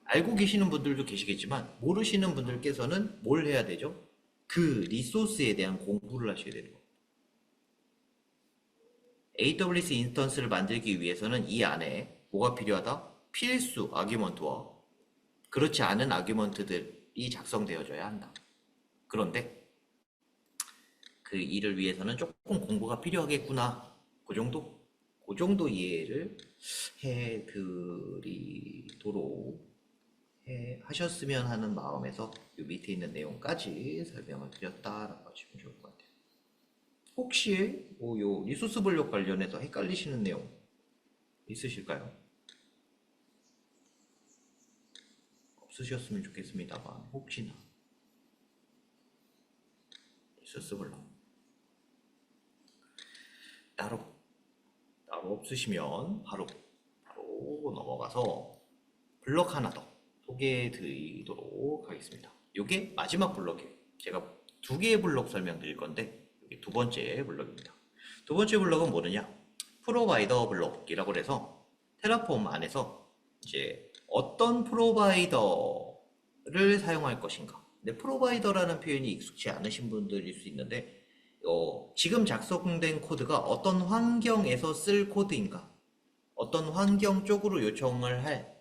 알고 계시는 분들도 계시겠지만 모르시는 분들께서는 뭘 해야 되죠? 그 리소스에 대한 공부를 하셔야 되는 거예요. AWS 인스턴스를 만들기 위해서는 이 안에 뭐가 필요하다? 필수 아규먼트와 그렇지 않은 아규먼트들이 작성되어져야 한다. 그런데 그 일을 위해서는 조금 공부가 필요하겠구나. 그 정도 이해를 해드리도록 하셨으면 하는 마음에서 이 밑에 있는 내용까지 설명을 드렸다라고 하시면 좋을 것 같아요. 혹시 요 리소스 블록 관련해서 헷갈리시는 내용 있으실까요? 없으셨으면 좋겠습니다만 혹시나 리소스 블록 따로 없으시면 바로 넘어가서 블록 하나 더 소개해 드리도록 하겠습니다. 이게 마지막 블록이에요. 제가 2개의 블록 설명드릴 건데 이게 2번째 블록입니다. 두 번째 블럭은 뭐느냐? 프로바이더 블럭이라고 해서 테라폼 안에서 이제 어떤 프로바이더를 사용할 것인가. 근데 프로바이더라는 표현이 익숙치 않으신 분들일 수 있는데 지금 작성된 코드가 어떤 환경에서 쓸 코드인가, 어떤 환경 쪽으로 요청을 할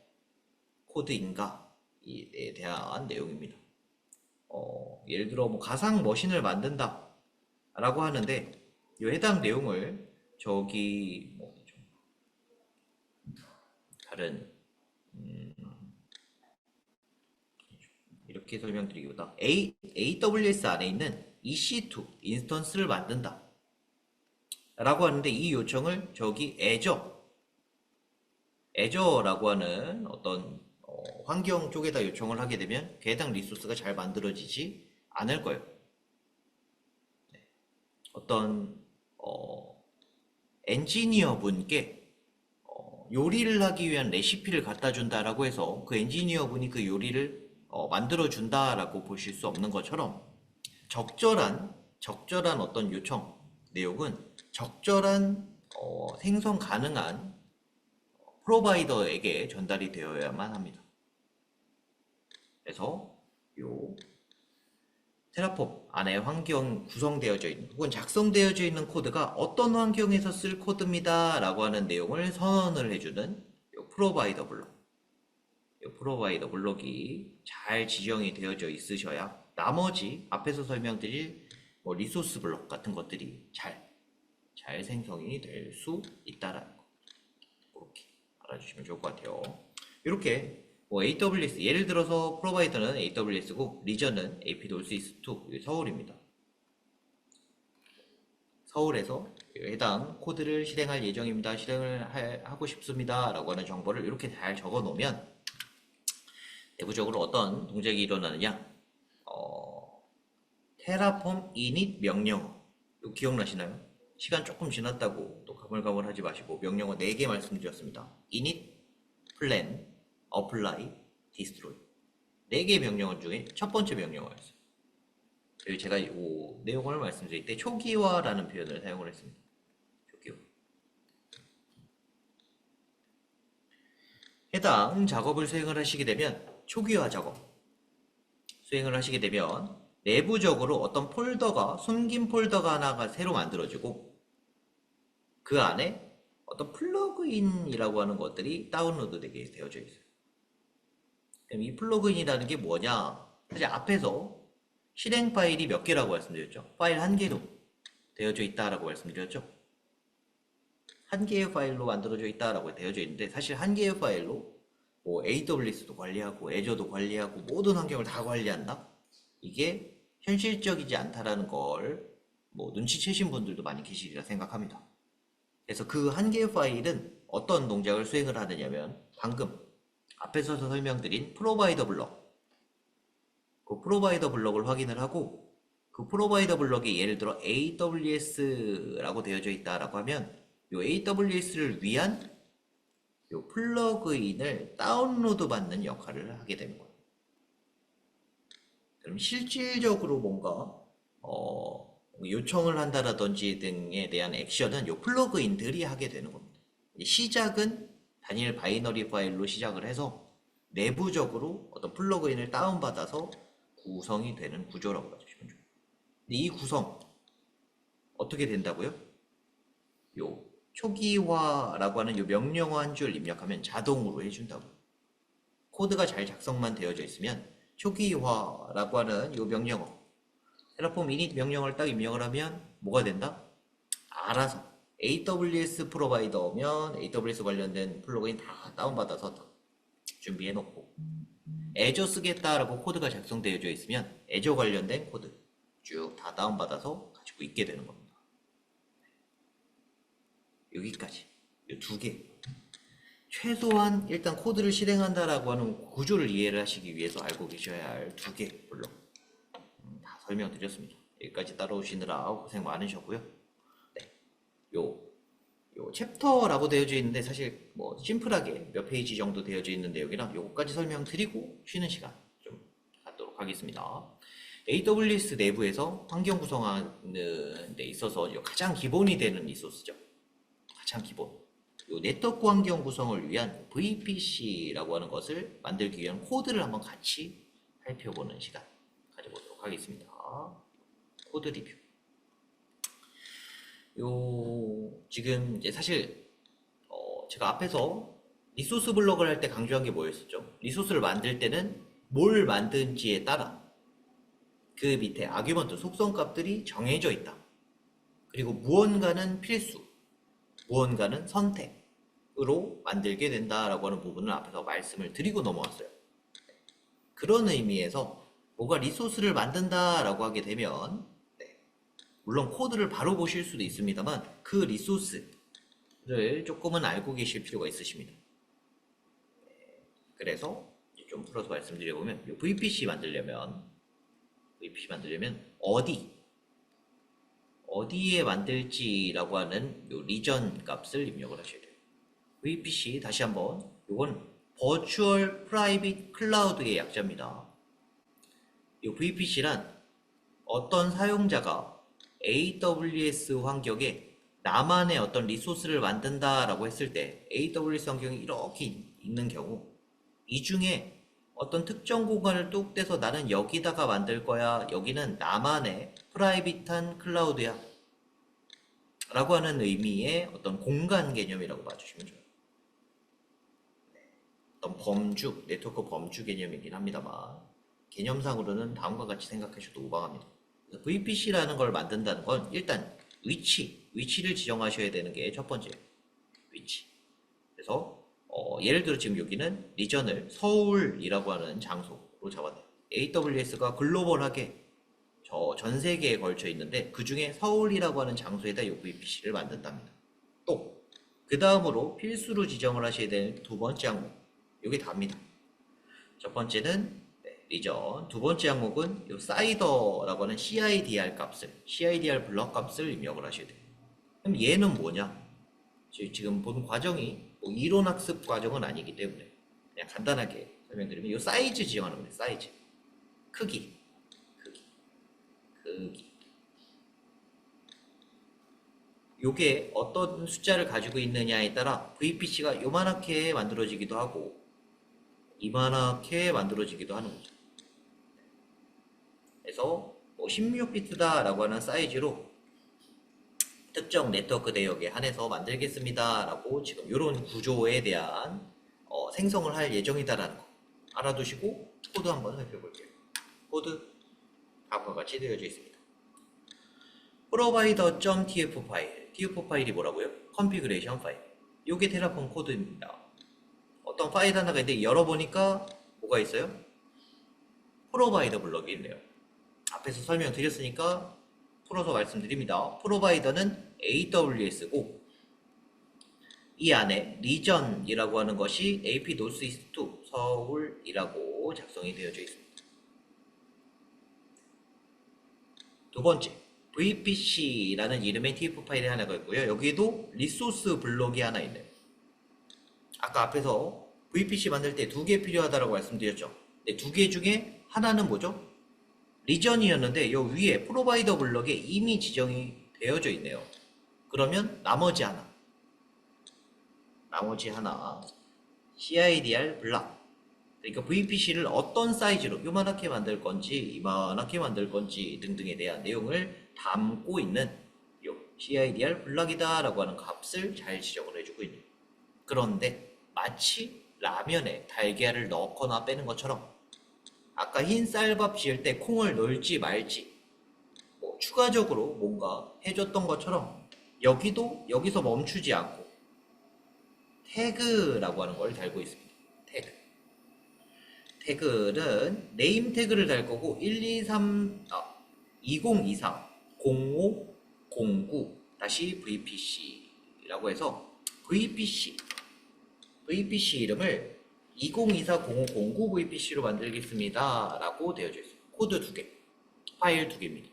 코드인가에 대한 내용입니다. 예를 들어 뭐 가상 머신을 만든다 라고 하는데 이 해당 내용을 저기 뭐 다른 이렇게 설명드리기보다 AWS 안에 있는 EC2 인스턴스를 만든다 라고 하는데 이 요청을 저기 애저라고 하는 어떤 환경 쪽에다 요청을 하게 되면 그 해당 리소스가 잘 만들어지지 않을 거예요. 어떤 엔지니어 분께 요리를 하기 위한 레시피를 갖다 준다라고 해서 그 엔지니어 분이 그 요리를 만들어 준다라고 보실 수 없는 것처럼 적절한 어떤 요청 내용은 적절한 생성 가능한 프로바이더에게 전달이 되어야만 합니다. 그래서 요 테라폼 안에 환경 구성되어져 있는 혹은 작성되어져 있는 코드가 어떤 환경에서 쓸 코드입니다 라고 하는 내용을 선언을 해주는 요 프로바이더 블록, 요 프로바이더 블록이 잘 지정이 되어져 있으셔야 나머지 앞에서 설명드릴 뭐 리소스 블록 같은 것들이 잘 생성이 될 수 있다라는 거, 이렇게 알아주시면 좋을 것 같아요. 이렇게 뭐 AWS, 예를 들어서 프로바이더는 AWS고 리전은 AP-NorthEast2 서울입니다. 서울에서 해당 코드를 실행할 예정입니다. 실행을 하고 싶습니다. 라고 하는 정보를 이렇게 잘 적어 놓으면 내부적으로 어떤 동작이 일어나느냐, 테라폼 init 명령어, 이거 기억나시나요? 시간 조금 지났다고 또 가물가물하지 마시고 명령어 4개 말씀드렸습니다. init, plan, apply, destroy. 4개의 명령어 중에 첫 번째 명령어였어요. 그리고 제가 이 내용을 말씀드릴 때 초기화라는 표현을 사용을 했습니다. 초기화. 해당 작업을 수행을 하시게 되면 초기화 작업 수행을 하시게 되면 내부적으로 어떤 폴더가, 숨긴 폴더가 하나가 새로 만들어지고 그 안에 어떤 플러그인이라고 하는 것들이 다운로드 되게 되어져 있어요. 그럼 이 플러그인이라는 게 뭐냐? 사실 앞에서 실행 파일이 몇 개라고 말씀드렸죠? 파일 1개로 되어져 있다라고 말씀드렸죠? 1개의 파일로 만들어져 있다라고 되어져 있는데 사실 1개의 파일로 뭐 AWS도 관리하고 애저도 관리하고 모든 환경을 다 관리한다? 이게 현실적이지 않다라는 걸 뭐 눈치채신 분들도 많이 계시리라 생각합니다. 그래서 그 1개의 파일은 어떤 동작을 수행을 하느냐면 방금 앞에서 설명드린 프로바이더 블럭, 그 프로바이더 블럭을 확인을 하고 그 프로바이더 블럭이 예를 들어 AWS라고 되어져 있다라고 하면 이 AWS를 위한 이 플러그인을 다운로드 받는 역할을 하게 되는 거예요. 그럼 실질적으로 뭔가 요청을 한다라든지 등에 대한 액션은 이 플러그인들이 하게 되는 겁니다. 시작은 단일 바이너리 파일로 시작을 해서 내부적으로 어떤 플러그인을 다운받아서 구성이 되는 구조라고 봐주시면 좋아요. 이 구성 어떻게 된다고요? 요 초기화라고 하는 요 명령어 한 줄 입력하면 자동으로 해준다고. 코드가 잘 작성만 되어져 있으면 초기화라고 하는 요 명령어, 테라폼 init 명령어를 딱 입력을 하면 뭐가 된다? 알아서 AWS 프로바이더면 AWS 관련된 플러그인 다 다운받아서 준비해 놓고, 애저 쓰겠다라고 코드가 작성되어져 있으면 애저 관련된 코드 쭉 다 다운받아서 가지고 있게 되는 겁니다. 여기까지 이 2개, 최소한 일단 코드를 실행한다라고 하는 구조를 이해를 하시기 위해서 알고 계셔야 할 2개 블록 다 설명드렸습니다. 여기까지 따라오시느라 고생 많으셨고요. 네, 요 챕터라고 되어져 있는데 사실 뭐 심플하게 몇 페이지 정도 되어져 있는 내용이라 요거까지 설명드리고 쉬는 시간 좀 갖도록 하겠습니다. AWS 내부에서 환경 구성하는 데 있어서 가장 기본이 되는 리소스죠. 가장 기본. 요 네트워크 환경 구성을 위한 VPC라고 하는 것을 만들기 위한 코드를 한번 같이 살펴보는 시간 가져보도록 하겠습니다. 코드 리뷰. 지금 이제 사실 제가 앞에서 리소스 블럭을 할 때 강조한 게 뭐였었죠? 리소스를 만들 때는 뭘 만든지에 따라 그 밑에 아규먼트 속성 값들이 정해져 있다. 그리고 무언가는 필수, 무언가는 선택으로 만들게 된다라고 하는 부분을 앞에서 말씀을 드리고 넘어왔어요. 그런 의미에서 뭐가 리소스를 만든다라고 하게 되면 물론 코드를 바로 보실 수도 있습니다만 그 리소스를 조금은 알고 계실 필요가 있으십니다. 그래서 좀 풀어서 말씀드려보면 VPC 만들려면 어디에 만들지라고 하는 리전 값을 입력을 하셔야 돼요. VPC 다시 한번 이건 Virtual Private Cloud의 약자입니다. 이 VPC란 어떤 사용자가 AWS 환경에 나만의 어떤 리소스를 만든다라고 했을 때 AWS 환경이 이렇게 있는 경우 이 중에 어떤 특정 공간을 뚝 떼서 나는 여기다가 만들 거야. 여기는 나만의 프라이빗한 클라우드야. 라고 하는 의미의 어떤 공간 개념이라고 봐주시면 좋아요. 어떤 범주, 네트워크 범주 개념이긴 합니다만 개념상으로는 다음과 같이 생각하셔도 무방합니다. VPC라는 걸 만든다는 건 일단 위치를 지정하셔야 되는 게 첫 번째 위치. 그래서 예를 들어 지금 여기는 리전을 서울이라고 하는 장소로 잡아내요. AWS가 글로벌하게 전 세계에 걸쳐 있는데 그 중에 서울이라고 하는 장소에다 이 VPC를 만든답니다. 또 그 다음으로 필수로 지정을 하셔야 되는 두 번째 항목, 이게 답니다. 첫 번째는 리전, 두 번째 항목은 이 사이더라고 하는 CIDR 블럭 값을 입력을 하셔야 돼요. 그럼 얘는 뭐냐? 지금 본 과정이 이론 학습 과정은 아니기 때문에 그냥 간단하게 설명드리면 이 사이즈 지정하는 겁니다. 사이즈, 크기. 요게 어떤 숫자를 가지고 있느냐에 따라 VPC가 요만하게 만들어지기도 하고 이만하게 만들어지기도 하는 거죠. 그래서 16비트다 라고 하는 사이즈로 특정 네트워크 대역에 한해서 만들겠습니다 라고 지금 이런 구조에 대한 생성을 할 예정이다라는 거 알아두시고 코드 한번 살펴볼게요. 코드 다음과 같이 되어져 있습니다. provider.tf 파일, tf 파일이 뭐라고요? configuration 파일. 이게 테라폼 코드입니다. 어떤 파일 하나가 있는데 열어보니까 뭐가 있어요? 프로바이더 블럭이 있네요. 앞에서 설명드렸으니까 풀어서 말씀드립니다. 프로바이더는 AWS고 이 안에 리전이라고 하는 것이 AP Northeast 2 서울이라고 작성이 되어져 있습니다. 두 번째, VPC라는 이름의 TF 파일이 하나가 있고요. 여기에도 리소스 블록이 하나 있네요. 아까 앞에서 VPC 만들 때 두 개 필요하다고 말씀드렸죠. 두 개 중에 하나는 뭐죠? 리전이었는데 이 위에 프로바이더 블럭에 이미 지정이 되어져 있네요. 그러면 나머지 하나 CIDR 블럭, 그러니까 VPC를 어떤 사이즈로 요만하게 만들 건지 이만하게 만들 건지 등등에 대한 내용을 담고 있는 요 CIDR 블럭이다 라고 하는 값을 잘 지정을 해주고 있는. 그런데 마치 라면에 달걀을 넣거나 빼는 것처럼 아까 흰 쌀밥 지을 때 콩을 넣을지 말지 추가적으로 뭔가 해줬던 것처럼 여기서 멈추지 않고 태그라고 하는 걸 달고 있습니다. 태그는 네임 태그를 달 거고 2023 0509 다시 VPC라고 해서 VPC 이름을 2024-0509 VPC로 만들겠습니다 라고 되어져 있어요. 코드 2개, 파일 2개입니다.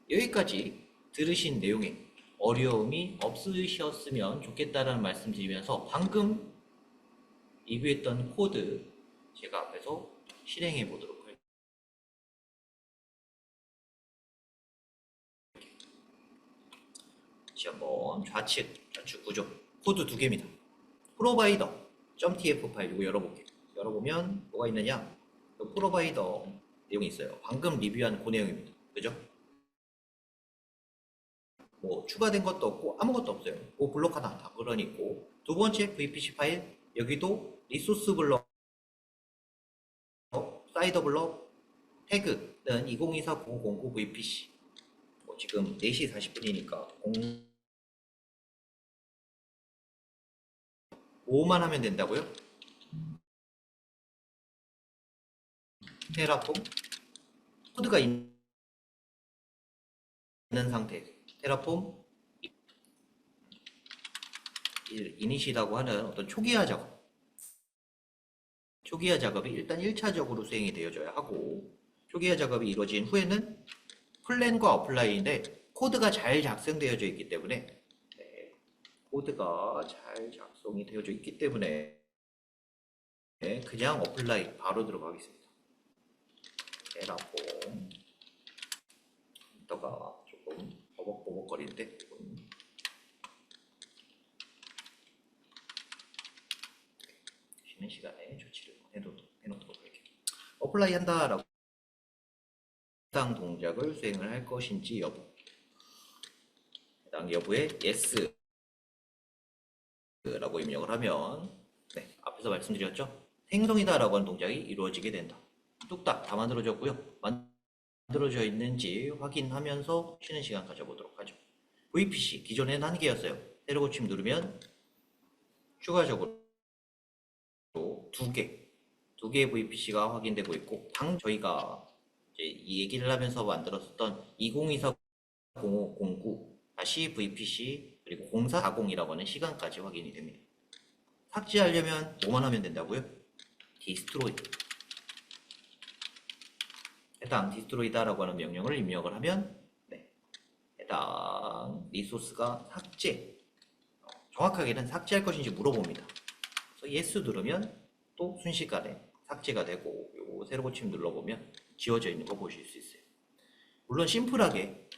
여기까지 들으신 내용에 어려움이 없으셨으면 좋겠다라는 말씀 드리면서 방금 리뷰했던 코드 제가 앞에서 실행해 보도록 다시 한번 좌측 구조 코드 두 개입니다. 프로바이더 .tf 파일 이거 열어볼게요. 열어보면 뭐가 있느냐? 그 프로바이더 내용이 있어요. 방금 리뷰한 그 내용입니다. 그죠? 뭐 추가된 것도 없고 아무것도 없어요. 그 블록 하나 다 그러니 있고, 두 번째 VPC 파일 여기도 리소스 블록, 사이더 블록, 태그는 2024-9509 VPC. 뭐 지금 4시 40분이니까 5만 하면 된다고요? 테라폼 코드가 있는 상태, 테라폼 이니시라고 하는 어떤 초기화 작업이 일단 1차적으로 수행이 되어져야 하고, 초기화 작업이 이루어진 후에는 플랜과 어플라이인데 코드가 잘 작성되어져 있기 때문에 코드가 잘 작성이 되어져 있기 때문에 그냥 어플라이 바로 들어가겠습니다. 테라폼 컴퓨터가 조금 버벅버벅거리는데 쉬는 시간에 조치를 해놓도록 할게요. 어플라이 한다라고 해당 동작을 수행을 할 것인지 여부, 해당 여부에 yes 라고 입력을 하면 앞에서 말씀드렸죠? 생성이다 라고 하는 동작이 이루어지게 된다. 뚝딱 다 만들어졌고요. 만들어져 있는지 확인하면서 쉬는 시간 가져보도록 하죠. VPC 기존에는 한 개였어요. 새로 고침 누르면 추가적으로 두 개의 VPC가 확인되고 있고, 저희가 이제 이 얘기를 하면서 만들었었던 2024-0509 다시 VPC 그리고 0440이라고 하는 시간까지 확인이 됩니다. 삭제하려면 뭐만 하면 된다고요? 디스트로이. 해당 디스트로이다라고 하는 명령을 입력을 하면 해당 리소스가 정확하게는 삭제할 것인지 물어봅니다. 그래서 yes 누르면 또 순식간에 삭제가 되고, 요거 새로 고침 눌러보면 지워져 있는 거 보실 수 있어요. 물론 심플하게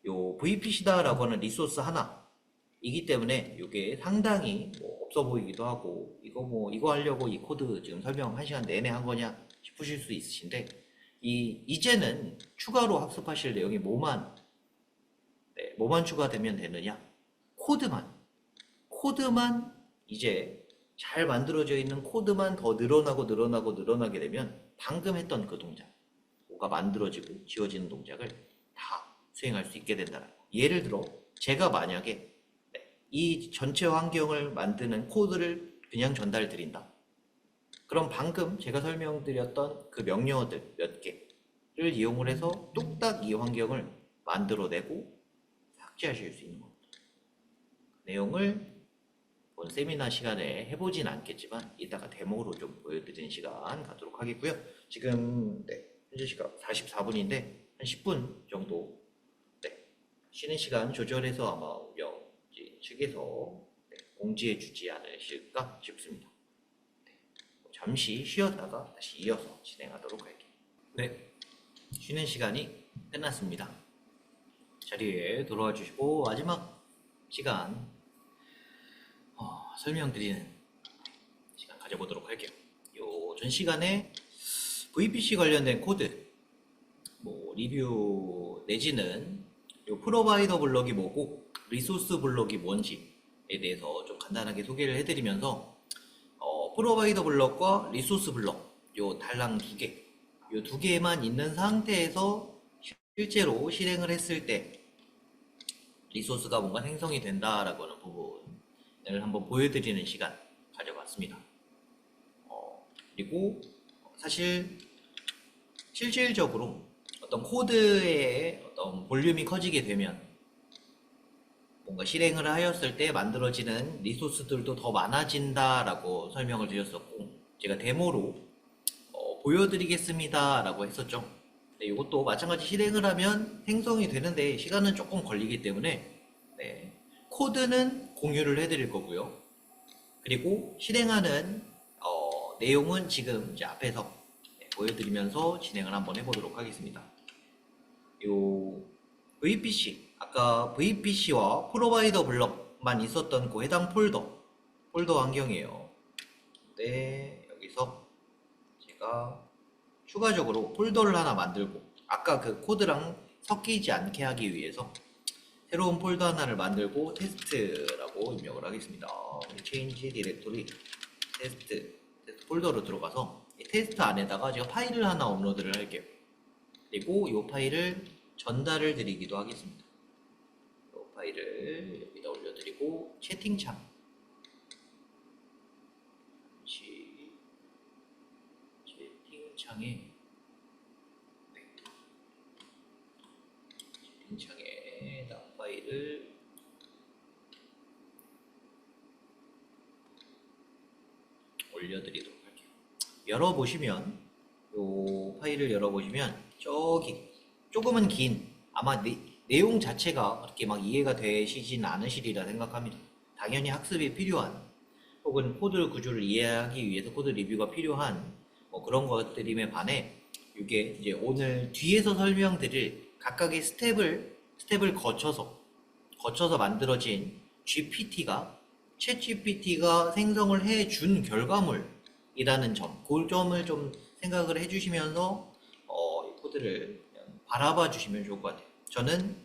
요 VPC다라고 하는 리소스 하나이기 때문에 이게 상당히 없어 보이기도 하고, 이거 하려고 이 코드 지금 설명 1시간 내내 한 거냐 싶으실 수 있으신데, 이제는 추가로 학습하실 내용이 뭐만 추가되면 되느냐? 코드만 이제 잘 만들어져 있는 코드만 더 늘어나게 되면 방금 했던 그 동작, 뭐가 만들어지고 지워지는 동작을 다 수행할 수 있게 된다는 거. 예를 들어 제가 만약에 이 전체 환경을 만드는 코드를 그냥 전달 드린다. 그럼 방금 제가 설명드렸던 그 명령어들 몇 개를 이용을 해서 뚝딱 이 환경을 만들어내고 삭제하실 수 있는 겁니다. 내용을 본 세미나 시간에 해보진 않겠지만 이따가 데모로 좀 보여드리는 시간 갖도록 하겠고요. 지금 현재 시각 44분인데 한 10분 정도 쉬는 시간 조절해서 아마 운영진 측에서 공지해 주지 않으실까 싶습니다. 잠시 쉬었다가 다시 이어서 진행하도록 할게요. 쉬는 시간이 끝났습니다. 자리에 돌아와 주시고 마지막 시간 설명드리는 시간 가져보도록 할게요. 요 전 시간에 VPC 관련된 코드 리뷰 내지는 요 프로바이더 블럭이 뭐고 리소스 블럭이 뭔지에 대해서 좀 간단하게 소개를 해드리면서 프로바이더 블럭과 리소스 블럭 요 달랑 요 두 개만 있는 상태에서 실제로 실행을 했을 때 리소스가 뭔가 생성이 된다라고 하는 부분을 한번 보여드리는 시간 가져봤습니다. 그리고 사실 실질적으로 어떤 코드의 어떤 볼륨이 커지게 되면 뭔가 실행을 하였을 때 만들어지는 리소스들도 더 많아진다라고 설명을 드렸었고, 제가 데모로 보여드리겠습니다 라고 했었죠. 이것도 마찬가지 실행을 하면 생성이 되는데 시간은 조금 걸리기 때문에 코드는 공유를 해드릴 거고요. 그리고 실행하는 내용은 지금 이제 앞에서 보여드리면서 진행을 한번 해보도록 하겠습니다. 요 VPC 아까 VPC와 프로바이더 블럭만 있었던 그 해당 폴더 환경이에요. 네, 여기서 제가 추가적으로 폴더를 하나 만들고 아까 그 코드랑 섞이지 않게 하기 위해서 새로운 폴더 하나를 만들고 테스트라고 입력을 하겠습니다. change 디렉토리 테스트 폴더로 들어가서 이 테스트 안에다가 제가 파일을 하나 업로드를 할게요. 그리고 이 파일을 전달을 드리기도 하겠습니다. 이 파일을 여기다 올려드리고 채팅창에 파일을 올려드리도록 할게요. 열어보시면 이 파일을 열어보시면 저기 조금은 긴 아마 내용 자체가 그렇게 막 이해가 되시진 않으시리라 생각합니다. 당연히 학습이 필요한 혹은 코드 구조를 이해하기 위해서 코드 리뷰가 필요한 뭐 그런 것들임에 반해 이게 이제 오늘 뒤에서 설명드릴 각각의 스텝을 거쳐서 만들어진 GPT가 챗 GPT가 생성을 해준 결과물이라는 점, 그 점을 좀 생각을 해주시면서 이 코드를 그냥 바라봐 주시면 좋을 것 같아요. 저는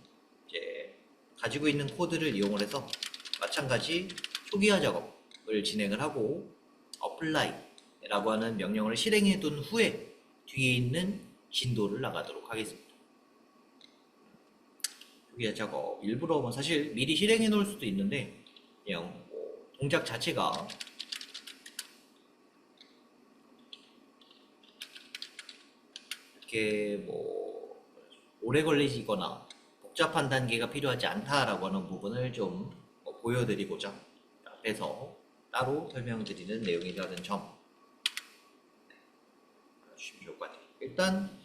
이제 가지고 있는 코드를 이용을 해서 마찬가지 초기화 작업을 진행을 하고 apply라고 하는 명령을 실행해 둔 후에 뒤에 있는 진도를 나가도록 하겠습니다. 초기화 작업 일부러 뭐 사실 미리 실행해 놓을 수도 있는데 그냥 뭐 동작 자체가 이렇게 뭐 오래 걸리거나 복잡한 단계가 필요하지 않다라고 하는 부분을 좀 보여드리고자 앞에서 따로 설명드리는 내용이라는 점 알아주시면 좋을 것 같아요. 일단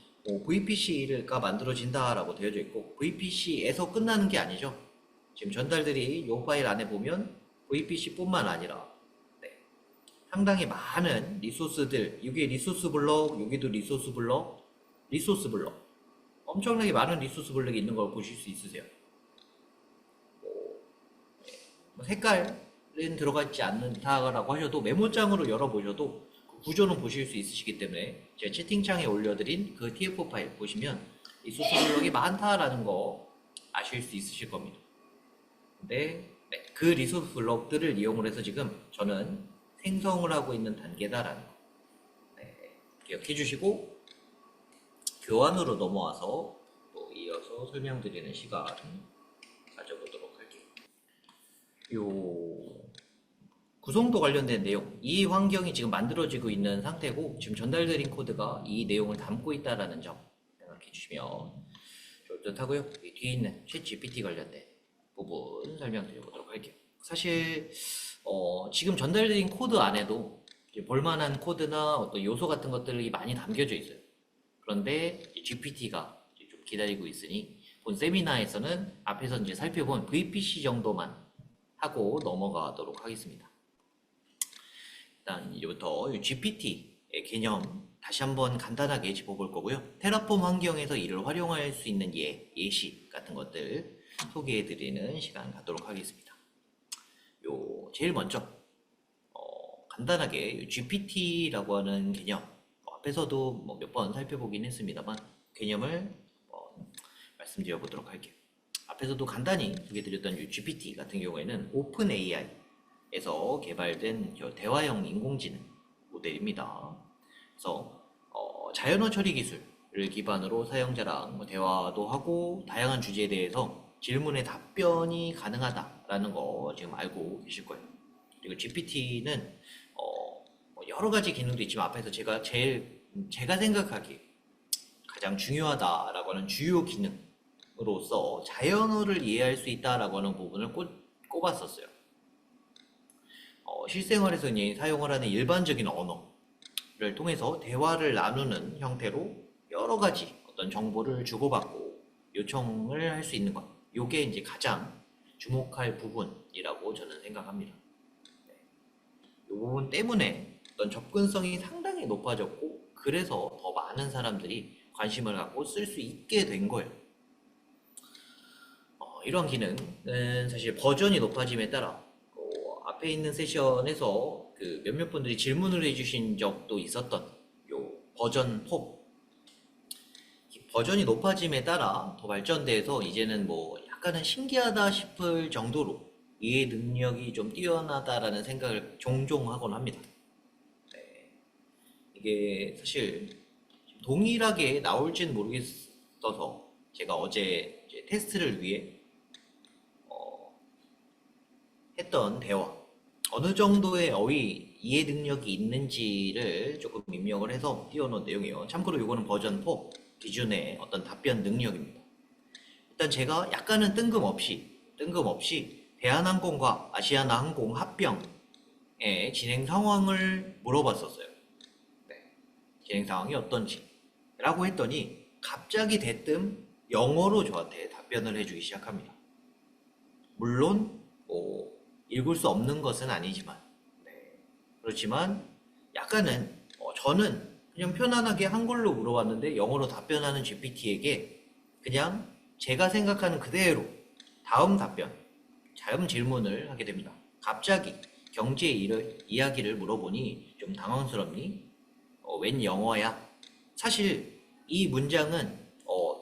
VPC가 만들어진다라고 되어져 있고 VPC에서 끝나는 게 아니죠. 지금 전달들이 이 파일 안에 보면 VPC뿐만 아니라 상당히 많은 리소스들, 이게 리소스 블럭, 여기도 리소스 블럭, 엄청나게 많은 리소스 블럭이 있는 걸 보실 수 있으세요. 색깔은 들어가 있지 않다라고 하셔도 메모장으로 열어보셔도 그 구조는 보실 수 있으시기 때문에 제가 채팅창에 올려드린 그 TF 파일 보시면 리소스 블럭이 많다라는 거 아실 수 있으실 겁니다. 근데 그 리소스 블럭들을 이용을 해서 지금 저는 생성을 하고 있는 단계다라는 거 기억해 주시고 교환으로 넘어와서 또 이어서 설명드리는 시간 가져보도록 할게요. 요 구성도 관련된 내용, 이 환경이 지금 만들어지고 있는 상태고 지금 전달드린 코드가 이 내용을 담고 있다라는 점 생각해 주시면 좋을 듯 하고요. 뒤에 있는 챗 GPT 관련된 부분 설명드려보도록 할게요. 사실 지금 전달드린 코드 안에도 볼만한 코드나 어떤 요소 같은 것들이 많이 담겨져 있어요. 그런데 GPT가 좀 기다리고 있으니 본 세미나에서는 앞에서 이제 살펴본 VPC 정도만 하고 넘어가도록 하겠습니다. 일단 이제부터 GPT의 개념 다시 한번 간단하게 짚어볼 거고요. 테라폼 환경에서 이를 활용할 수 있는 예시 같은 것들 소개해드리는 시간 갖도록 하겠습니다. 제일 먼저 간단하게 GPT라고 하는 개념 앞에서도 몇 번 살펴보긴 했습니다만 개념을 말씀드려 보도록 할게요. 앞에서도 간단히 소개드렸던 GPT 같은 경우에는 오픈 AI에서 개발된 대화형 인공지능 모델입니다. 그래서 자연어 처리 기술을 기반으로 사용자랑 대화도 하고 다양한 주제에 대해서 질문에 답변이 가능하다라는 거 지금 알고 계실 거예요. 그리고 GPT는 여러 가지 기능도 있지만 앞에서 제가 생각하기에 가장 중요하다라고 하는 주요 기능으로서 자연어를 이해할 수 있다라고 하는 부분을 꼽았었어요. 실생활에서 사용을 하는 일반적인 언어를 통해서 대화를 나누는 형태로 여러 가지 어떤 정보를 주고받고 요청을 할 수 있는 것. 요게 이제 가장 주목할 부분이라고 저는 생각합니다. 이 부분 때문에 어떤 접근성이 상당히 높아졌고 그래서 더 많은 사람들이 관심을 갖고 쓸 수 있게 된 거예요. 이러한 기능은 사실 버전이 높아짐에 따라 앞에 있는 세션에서 그 몇몇 분들이 질문을 해주신 적도 있었던 요 버전 4 버전이 높아짐에 따라 더 발전돼서 이제는 뭐 약간은 신기하다 싶을 정도로 이해 능력이 좀 뛰어나다라는 생각을 종종 하곤 합니다. 네. 이게 사실 동일하게 나올지는 모르겠어서 제가 어제 이제 테스트를 위해 했던 대화 어느 정도의 어휘 이해 능력이 있는지를 조금 입력을 해서 띄워놓은 내용이에요. 참고로 이거는 버전 4 기준의 어떤 답변 능력입니다. 일단 제가 약간은 뜬금없이 대한항공과 아시아나항공 합병의 진행 상황을 물어봤었어요. 네. 진행 상황이 어떤지 라고 했더니 갑자기 대뜸 영어로 저한테 답변을 해주기 시작합니다. 물론 읽을 수 없는 것은 아니지만 네. 그렇지만 약간은 저는 그냥 편안하게 한글로 물어봤는데 영어로 답변하는 GPT에게 그냥 제가 생각하는 그대로 다음 질문을 하게 됩니다. 갑자기 경제 이야기를 물어보니 좀 당황스럽니? 웬 영어야? 사실 이 문장은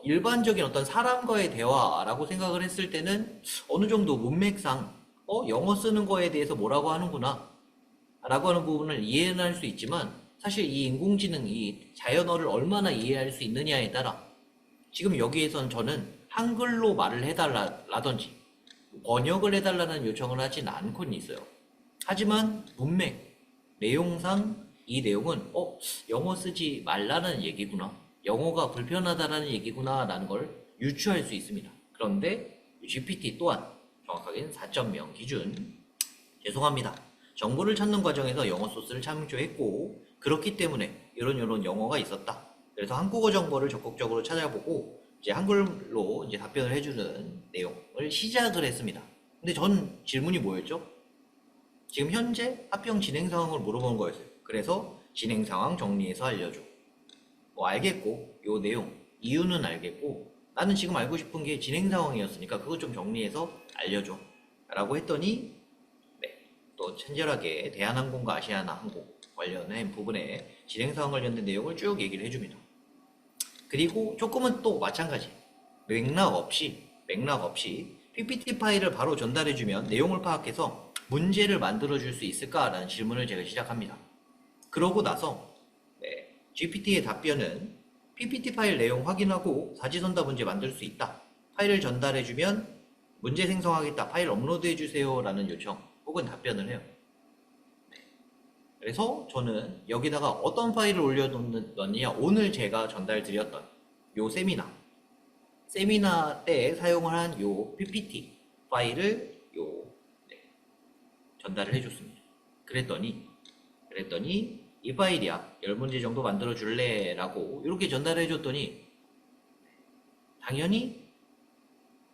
일반적인 어떤 사람과의 대화라고 생각을 했을 때는 어느 정도 문맥상 영어 쓰는 거에 대해서 뭐라고 하는구나 라고 하는 부분을 이해는 할 수 있지만 사실 이 인공지능이 자연어를 얼마나 이해할 수 있느냐에 따라 지금 여기에선 저는 한글로 말을 해달라든지 번역을 해달라는 요청을 하진 않고는 있어요. 하지만 문맥, 내용상 이 내용은 영어 쓰지 말라는 얘기구나, 영어가 불편하다라는 얘기구나 라는 걸 유추할 수 있습니다. 그런데 GPT 또한 정확하게는 4.0 기준 죄송합니다. 정보를 찾는 과정에서 영어 소스를 참조했고 그렇기 때문에 이런 영어가 있었다. 그래서 한국어 정보를 적극적으로 찾아보고 이제 한글로 이제 답변을 해주는 내용을 시작을 했습니다. 근데 전 질문이 뭐였죠? 지금 현재 합병 진행 상황을 물어보는 거였어요. 그래서 진행 상황 정리해서 알려줘. 뭐 알겠고 요 내용 이유는 알겠고 나는 지금 알고 싶은 게 진행 상황이었으니까 그거 좀 정리해서 알려줘 라고 했더니 또 친절하게 대한항공과 아시아나항공 관련된 부분에 진행 상황 관련된 내용을 쭉 얘기를 해줍니다. 그리고 조금은 또 마찬가지 맥락 없이 PPT 파일을 바로 전달해주면 내용을 파악해서 문제를 만들어줄 수 있을까라는 질문을 제가 시작합니다. 그러고 나서 GPT의 답변은 PPT 파일 내용 확인하고 사지선다 문제 만들 수 있다. 파일을 전달해주면 문제 생성하겠다. 파일 업로드해주세요 라는 요청 혹은 답변을 해요. 그래서 저는 여기다가 어떤 파일을 올려놓느냐, 오늘 제가 전달드렸던 요 세미나 때 사용을 한 요 PPT 파일을 전달을 해줬습니다. 그랬더니 이 파일이야 10문제 정도 만들어 줄래? 라고 이렇게 전달을 해줬더니 당연히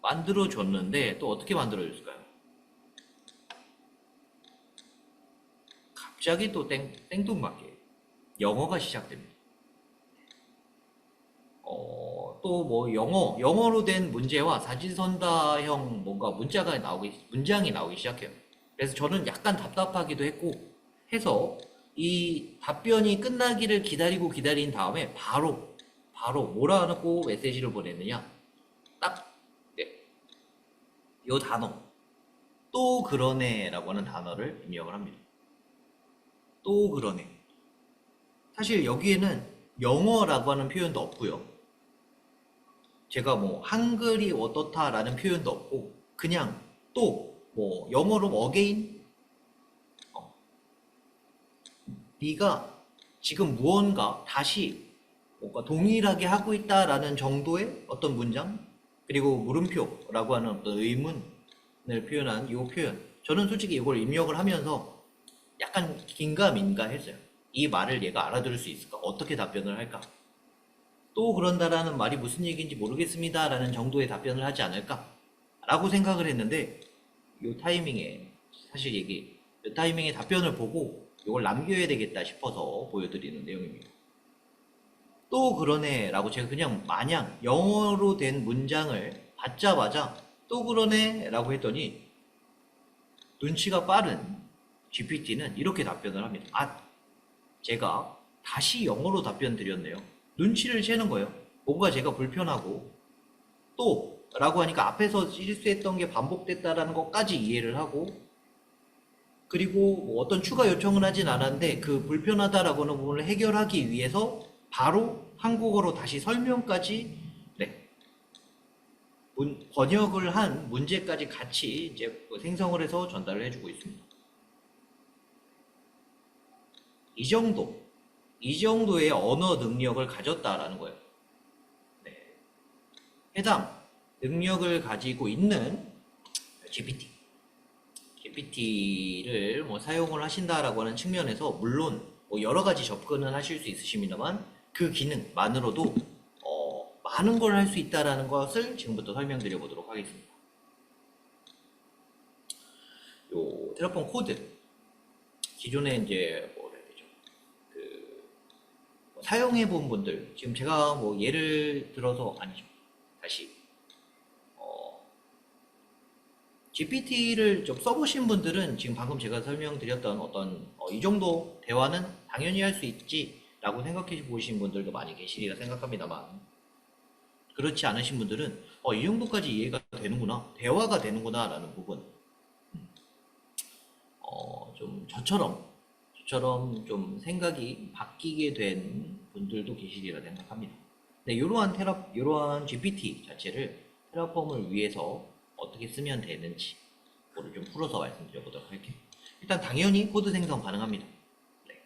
만들어 줬는데 또 어떻게 만들어 줬을까요? 갑자기 또 땡뚱맞게 영어가 시작됩니다. 또 뭐 영어로 된 문제와 사진선다형 뭔가 문장이 나오기 시작해요. 그래서 저는 약간 답답하기도 했고 해서 이 답변이 끝나기를 기다린 다음에 바로 뭐라고 메시지를 보냈느냐, 딱 요 단어 또 그러네 라고 하는 단어를 입력을 합니다. 또 그러네. 사실 여기에는 영어라고 하는 표현도 없고요. 제가 뭐 한글이 어떻다라는 표현도 없고 그냥 또 뭐 영어로 어게인 네가 지금 무언가 다시 뭔가 동일하게 하고 있다라는 정도의 어떤 문장, 그리고 물음표라고 하는 어떤 의문을 표현한 이 표현, 저는 솔직히 이걸 입력을 하면서 약간 긴가민가 했어요. 이 말을 얘가 알아들을 수 있을까? 어떻게 답변을 할까? 또 그런다라는 말이 무슨 얘기인지 모르겠습니다 라는 정도의 답변을 하지 않을까? 라고 생각을 했는데 요 타이밍에 답변을 보고 이걸 남겨야 되겠다 싶어서 보여드리는 내용입니다. 또 그러네 라고 제가 그냥 마냥 영어로 된 문장을 받자마자 또 그러네 라고 했더니 눈치가 빠른 GPT는 이렇게 답변을 합니다. 아, 제가 다시 영어로 답변 드렸네요. 눈치를 채는 거예요. 뭔가 제가 불편하고 또 라고 하니까 앞에서 실수했던 게 반복됐다라는 것까지 이해를 하고, 그리고 뭐 어떤 추가 요청을 하진 않았는데 그 불편하다라고 하는 부분을 해결하기 위해서 바로 한국어로 다시 설명까지, 네, 번역을 한 문제까지 같이 이제 생성을 해서 전달을 해주고 있습니다. 이 정도의 언어 능력을 가졌다라는 거예요. 네. 해당 능력을 가지고 있는 GPT를 뭐 사용을 하신다라고 하는 측면에서 물론 뭐 여러 가지 접근은 하실 수 있으십니다만 그 기능만으로도 많은 걸 할 수 있다라는 것을 지금부터 설명드려 보도록 하겠습니다. 요 테라폼 코드 기존에 이제 뭐라 해야 되죠? 사용해 본 분들, 지금 제가 뭐 예를 들어서 아니죠. 다시 GPT를 좀 써보신 분들은 지금 방금 제가 설명드렸던 어떤 이 정도 대화는 당연히 할 수 있지 라고 생각해 보신 분들도 많이 계시리라 생각합니다만, 그렇지 않으신 분들은 이 정도까지 이해가 되는구나, 대화가 되는구나 라는 부분, 좀 저처럼 좀 생각이 바뀌게 된 분들도 계시리라 생각합니다. 네, 이러한 GPT 자체를 테라폼을 위해서 어떻게 쓰면 되는지 그거를 좀 풀어서 말씀드려 보도록 할게요. 일단 당연히 코드 생성 가능합니다. 네.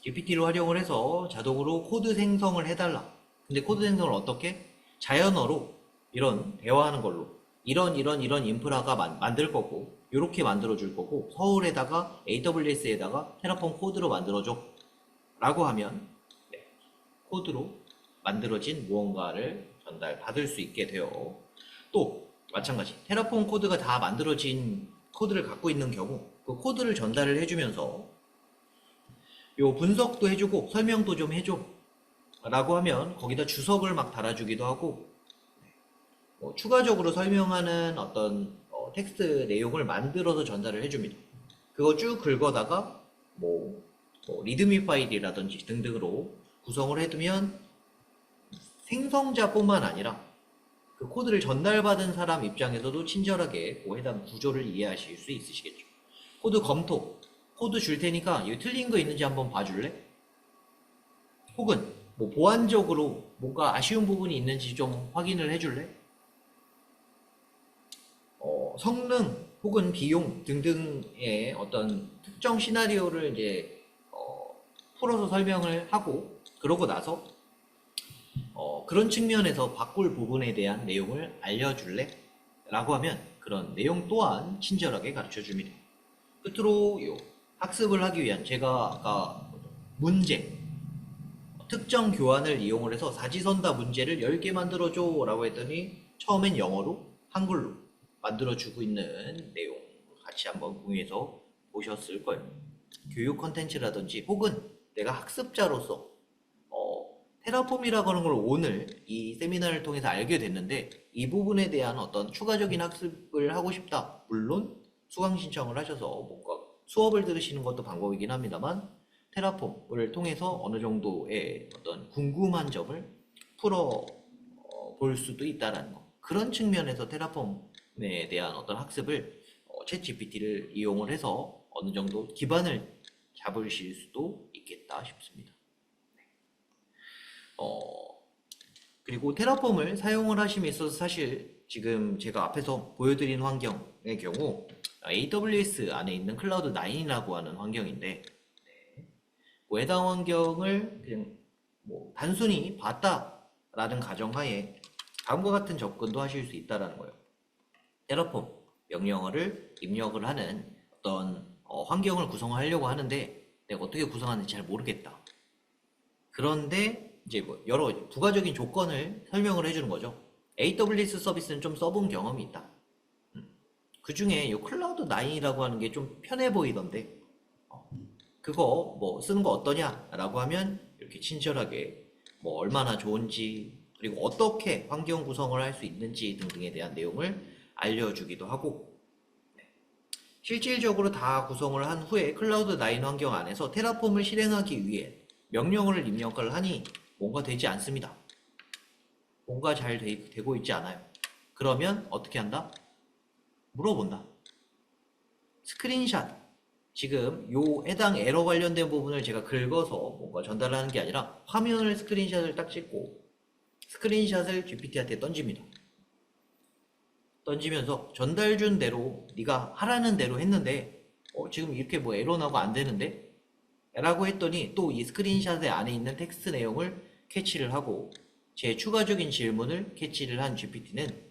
GPT를 활용을 해서 자동으로 코드 생성을 해달라. 근데 코드 생성을 어떻게? 자연어로 이런 대화하는 걸로 이런 인프라가 만들 거고 이렇게 만들어 줄 거고 서울에다가 AWS에다가 테라폼 코드로 만들어 줘 라고 하면, 네, 코드로 만들어진 무언가를 전달받을 수 있게 돼요. 또 마찬가지 테라폼 코드가 다 만들어진 코드를 갖고 있는 경우 그 코드를 전달을 해주면서 요 분석도 해주고 설명도 좀 해줘 라고 하면 거기다 주석을 막 달아주기도 하고, 뭐 추가적으로 설명하는 어떤 텍스트 내용을 만들어서 전달을 해줍니다. 그거 쭉 긁어다가 뭐 리드미 파일이라든지 등등으로 구성을 해두면 생성자뿐만 아니라 그 코드를 전달받은 사람 입장에서도 친절하게 그 해당 구조를 이해하실 수 있으시겠죠. 코드 검토, 코드 줄 테니까 이거 틀린 거 있는지 한번 봐줄래? 혹은 뭐 보안적으로 뭔가 아쉬운 부분이 있는지 좀 확인을 해줄래? 성능 혹은 비용 등등의 어떤 특정 시나리오를 이제 풀어서 설명을 하고, 그러고 나서 그런 측면에서 바꿀 부분에 대한 내용을 알려줄래? 라고 하면 그런 내용 또한 친절하게 가르쳐 줍니다. 끝으로 학습을 하기 위한 제가 아까 문제, 특정 교환을 이용을 해서 사지선다 문제를 10개 만들어줘 라고 했더니 처음엔 영어로 한글로 만들어주고 있는 내용 같이 한번 공유해서 보셨을 거예요. 교육 컨텐츠라든지 혹은 내가 학습자로서 테라폼이라고 하는 걸 오늘 이 세미나를 통해서 알게 됐는데 이 부분에 대한 어떤 추가적인 학습을 하고 싶다. 물론 수강 신청을 하셔서 뭔가 수업을 들으시는 것도 방법이긴 합니다만 테라폼을 통해서 어느 정도의 어떤 궁금한 점을 풀어 볼 수도 있다라는 거. 그런 측면에서 테라폼에 대한 어떤 학습을 챗 GPT를 이용을 해서 어느 정도 기반을 잡으실 수도 있겠다 싶습니다. 그리고 테라폼을 사용을 하심에 있어서 사실 지금 제가 앞에서 보여드린 환경의 경우 AWS 안에 있는 클라우드9이라고 하는 환경인데, 뭐 해당 환경을 그냥 뭐 단순히 봤다라는 가정하에 다음과 같은 접근도 하실 수 있다라는 거예요. 테라폼 명령어를 입력을 하는 어떤 환경을 구성하려고 하는데 내가 어떻게 구성하는지 잘 모르겠다. 그런데 이제 뭐 여러 부가적인 조건을 설명을 해주는 거죠. AWS 서비스는 좀 써본 경험이 있다. 그 중에 이 클라우드9이라고 하는 게 좀 편해 보이던데 그거 뭐 쓰는 거 어떠냐라고 하면 이렇게 친절하게 뭐 얼마나 좋은지 그리고 어떻게 환경 구성을 할 수 있는지 등등에 대한 내용을 알려주기도 하고, 실질적으로 다 구성을 한 후에 클라우드9 환경 안에서 테라폼을 실행하기 위해 명령어를 입력을 하니 뭔가 되지 않습니다. 뭔가 잘 되고 있지 않아요. 그러면 어떻게 한다? 물어본다. 스크린샷. 지금 요 해당 에러 관련된 부분을 제가 긁어서 뭔가 전달하는 게 아니라 화면을 스크린샷을 딱 찍고 스크린샷을 GPT한테 던집니다. 던지면서 전달 준 대로 네가 하라는 대로 했는데 지금 이렇게 뭐 에러 나고 안 되는데? 라고 했더니 또 이 스크린샷의 안에 있는 텍스트 내용을 캐치를 하고 제 추가적인 질문을 캐치를 한 GPT는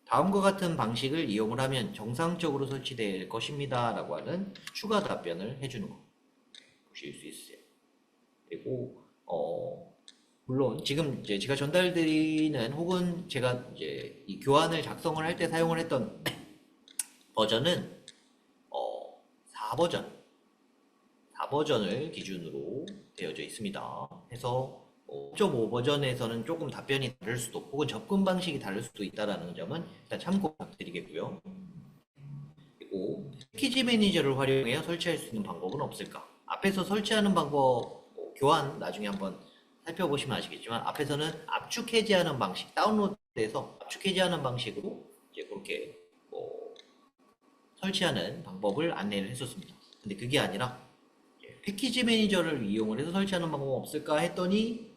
다음과 같은 방식을 이용을 하면 정상적으로 설치될 것입니다 라고 하는 추가 답변을 해주는 거 보실 수 있어요. 그리고 물론 지금 이제 제가 전달드리는 혹은 제가 이제 이 교환을 작성을 할 때 사용을 했던 버전은 4버전 4버전을 기준으로 되어져 있습니다. 해서 5.5 버전에서는 조금 답변이 다를 수도 혹은 접근 방식이 다를 수도 있다는 점은 일단 참고 부탁드리겠고요. 그리고 패키지 매니저를 활용해서 설치할 수 있는 방법은 없을까? 앞에서 설치하는 방법 교환 나중에 한번 살펴보시면 아시겠지만 앞에서는 압축 해제하는 방식 다운로드해서 압축 해제하는 방식으로 이제 그렇게 설치하는 방법을 안내를 했었습니다. 근데 그게 아니라 패키지 매니저를 이용을 해서 설치하는 방법은 없을까 했더니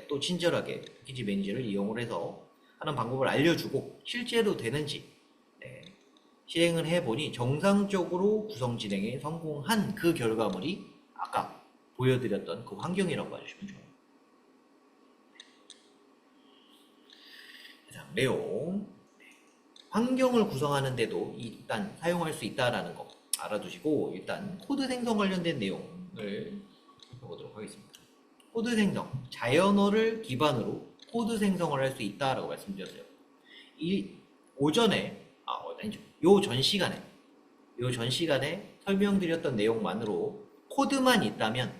또 친절하게 패키지 매니저를 이용을 해서 하는 방법을 알려주고 실제로 되는지 실행을 해보니 정상적으로 구성 진행에 성공한 그 결과물이 아까 보여드렸던 그 환경이라고 봐주시면 좋아요. 자, 내용 환경을 구성하는데도 일단 사용할 수 있다는 거 알아두시고 일단 코드 생성 관련된 내용을 살펴보도록 하겠습니다. 코드 생성, 자연어를 기반으로 코드 생성을 할 수 있다라고 말씀드렸어요. 요 전 시간에 설명드렸던 내용만으로 코드만 있다면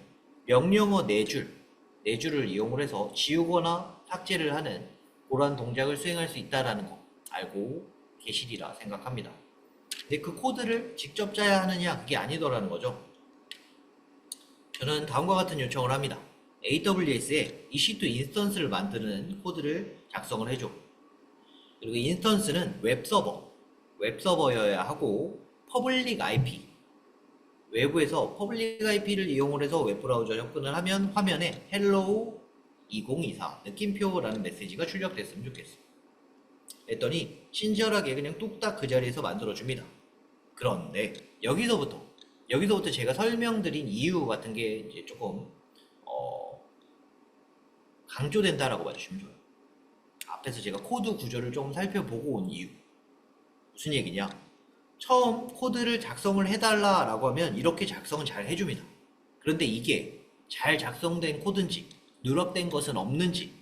명령어 4줄을 이용을 해서 지우거나 삭제를 하는 그러한 동작을 수행할 수 있다는 거 알고 계시리라 생각합니다. 근데 그 코드를 직접 짜야 하느냐 그게 아니더라는 거죠. 저는 다음과 같은 요청을 합니다. AWS에 EC2 인스턴스를 만드는 코드를 작성을 해줘. 그리고 인스턴스는 웹서버여야 하고 퍼블릭 IP 외부에서 퍼블릭 IP를 이용을 해서 웹브라우저 접근을 하면 화면에 Hello 2024 느낌표라는 메시지가 출력됐으면 좋겠어. 했더니 친절하게 그냥 뚝딱 그 자리에서 만들어줍니다. 그런데 여기서부터 제가 설명드린 이유 같은 게 이제 조금 강조된다라고 봐주시면 좋아요. 앞에서 제가 코드 구조를 좀 살펴보고 온 이유 무슨 얘기냐? 처음 코드를 작성을 해달라라고 하면 이렇게 작성은 잘 해줍니다. 그런데 이게 잘 작성된 코드인지 누락된 것은 없는지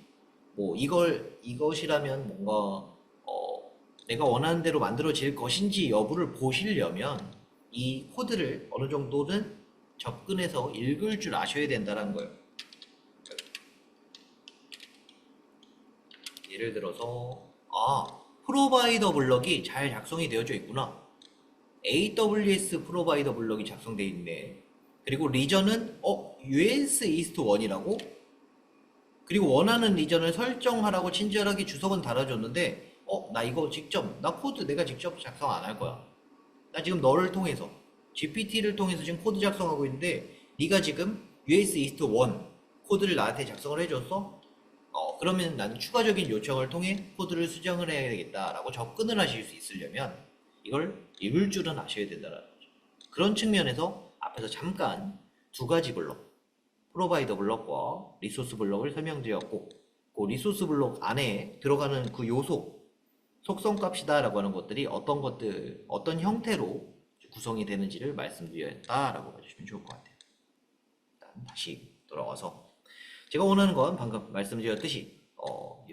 이것이라면 뭔가 내가 원하는 대로 만들어질 것인지 여부를 보시려면 이 코드를 어느 정도는 접근해서 읽을 줄 아셔야 된다는 거예요. 예를 들어서 프로바이더 블럭이 잘 작성이 되어져 있구나. AWS 프로바이더 블럭이 작성되어 있네. 그리고 리전은 US 이스트 1이라고? 그리고 원하는 리전을 설정하라고 친절하게 주석은 달아줬는데 나 코드 내가 직접 작성 안 할 거야. 나 지금 너를 통해서 GPT를 통해서 지금 코드 작성하고 있는데 네가 지금 US 이스트 1 코드를 나한테 작성을 해줬어? 그러면 나는 추가적인 요청을 통해 코드를 수정을 해야 되겠다라고 접근을 하실 수 있으려면 이걸 읽을 줄은 아셔야 된다는 거죠. 그런 측면에서 앞에서 잠깐 두 가지 블록, 프로바이더 블록과 리소스 블록을 설명드렸고 그 리소스 블록 안에 들어가는 그 요소, 속성값이다라고 하는 것들이 어떤 형태로 구성이 되는지를 말씀드렸다라고 봐주시면 좋을 것 같아요. 일단 다시 돌아와서 제가 원하는 건 방금 말씀드렸듯이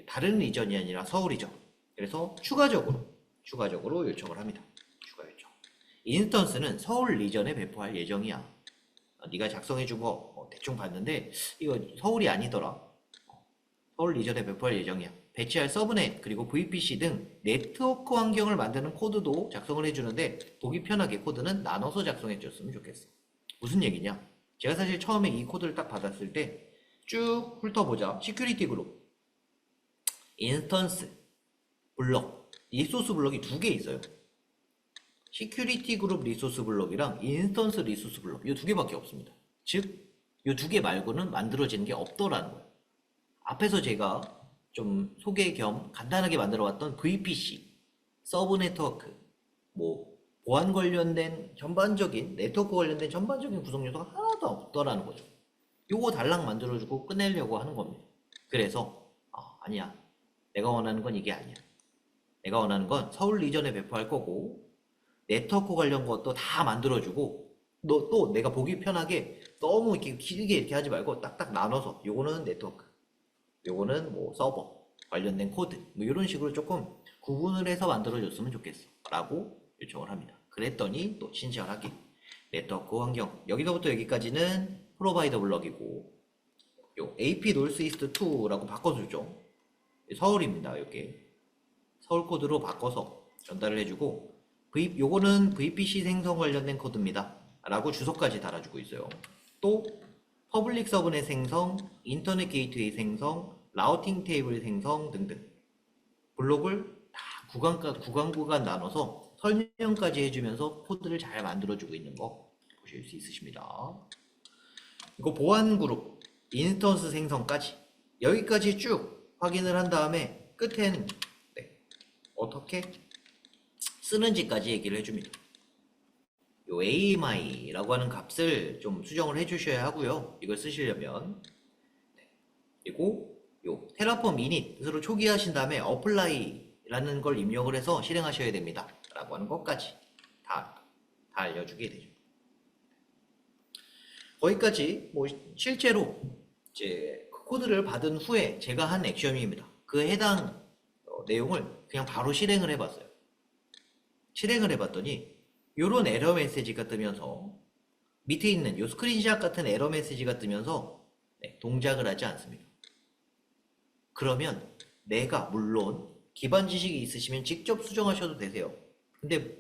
다른 리전이 아니라 서울이죠. 그래서 추가적으로 요청을 합니다. 추가 요청. 인스턴스는 서울 리전에 배포할 예정이야. 네가 작성해준 거 대충 봤는데 이거 서울이 아니더라. 서울 리전에 배포할 예정이야. 배치할 서브넷 그리고 VPC 등 네트워크 환경을 만드는 코드도 작성을 해주는데 보기 편하게 코드는 나눠서 작성해 줬으면 좋겠어. 무슨 얘기냐? 제가 사실 처음에 이 코드를 딱 받았을 때 쭉 훑어보자. 시큐리티 그룹, 인스턴스, 블럭, 리소스 블럭이 두 개 있어요. 시큐리티 그룹 리소스 블럭이랑 인스턴스 리소스 블럭 이 두 개밖에 없습니다. 즉, 이 두 개 말고는 만들어지는 게 없더라는 거예요. 앞에서 제가 좀 소개 겸 간단하게 만들어 왔던 VPC, 서브 네트워크, 뭐 보안 관련된 전반적인 네트워크 관련된 전반적인 구성 요소가 하나도 없더라는 거죠. 요거 달랑 만들어주고 끝내려고 하는 겁니다. 그래서 아니야, 내가 원하는 건 이게 아니야. 내가 원하는 건 서울 리전에 배포할 거고 네트워크 관련 것도 다 만들어주고 또 내가 보기 편하게 너무 이렇게 길게 이렇게 하지 말고 딱딱 나눠서 요거는 네트워크, 요거는 뭐 서버 관련된 코드 뭐 이런 식으로 조금 구분을 해서 만들어줬으면 좋겠어 라고 요청을 합니다. 그랬더니 또 친절하게 네트워크 환경 여기서부터 여기까지는 프로바이더 블럭이고 요 AP 노스 이스트 2라고 바꿔주죠. 서울입니다. 이렇게 서울 코드로 바꿔서 전달을 해주고 요거는 VPC 생성 관련된 코드입니다 라고 주소까지 달아주고 있어요. 또 퍼블릭 서브넷 생성, 인터넷 게이트웨이 생성, 라우팅 테이블 생성 등등 블록을 다 구간 나눠서 설명까지 해주면서 코드를 잘 만들어주고 있는 거 보실 수 있으십니다. 이거 보안 그룹, 인스턴스 생성까지 여기까지 쭉 확인을 한 다음에 끝에는 어떻게 쓰는지까지 얘기를 해줍니다. 요 AMI라고 하는 값을 좀 수정을 해주셔야 하고요. 이걸 쓰시려면 그리고 요 테라폼 이닛으로 초기화하신 다음에 어플라이라는 걸 입력을 해서 실행하셔야 됩니다. 라고 하는 것까지 다 알려주게 되죠. 거기까지 뭐 실제로 이제 그 코드를 받은 후에 제가 한 액션입니다. 그 해당 내용을 그냥 바로 실행을 해봤어요. 실행을 해봤더니 요런 에러 메시지가 뜨면서 밑에 있는 요 스크린샷 같은 에러 메시지가 뜨면서 동작을 하지 않습니다. 그러면 내가 물론 기반 지식이 있으시면 직접 수정하셔도 되세요. 근데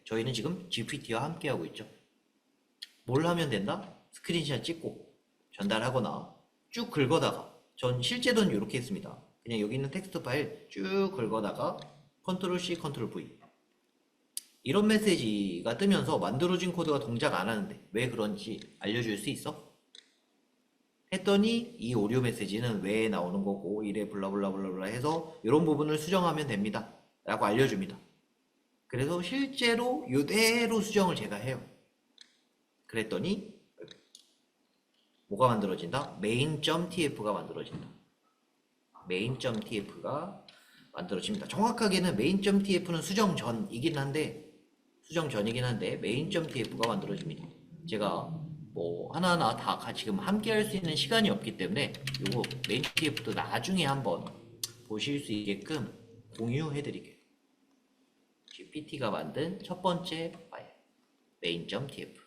저희는 지금 GPT와 함께 하고 있죠. 뭘 하면 된다? 스크린샷 찍고 전달하거나 쭉 긁어다가 전 실제로는 이렇게 했습니다. 그냥 여기 있는 텍스트 파일 쭉 긁어다가 컨트롤 C, 컨트롤 V 이런 메시지가 뜨면서 만들어진 코드가 동작 안 하는데 왜 그런지 알려줄 수 있어? 했더니 이 오디오 메시지는 왜 나오는 거고 이래 블라블라블라블라 해서 이런 부분을 수정하면 됩니다 라고 알려줍니다. 그래서 실제로 이대로 수정을 제가 해요. 그랬더니 뭐가 만들어진다? main.tf가 만들어진다. main.tf가 만들어집니다. 정확하게는 main.tf는 수정 전이긴 한데 main.tf가 만들어집니다. 제가 뭐 하나하나 다 지금 함께 할 수 있는 시간이 없기 때문에 요거 main.tf도 나중에 한번 보실 수 있게끔 공유해 드릴게요. GPT가 만든 첫 번째 파일 main.tf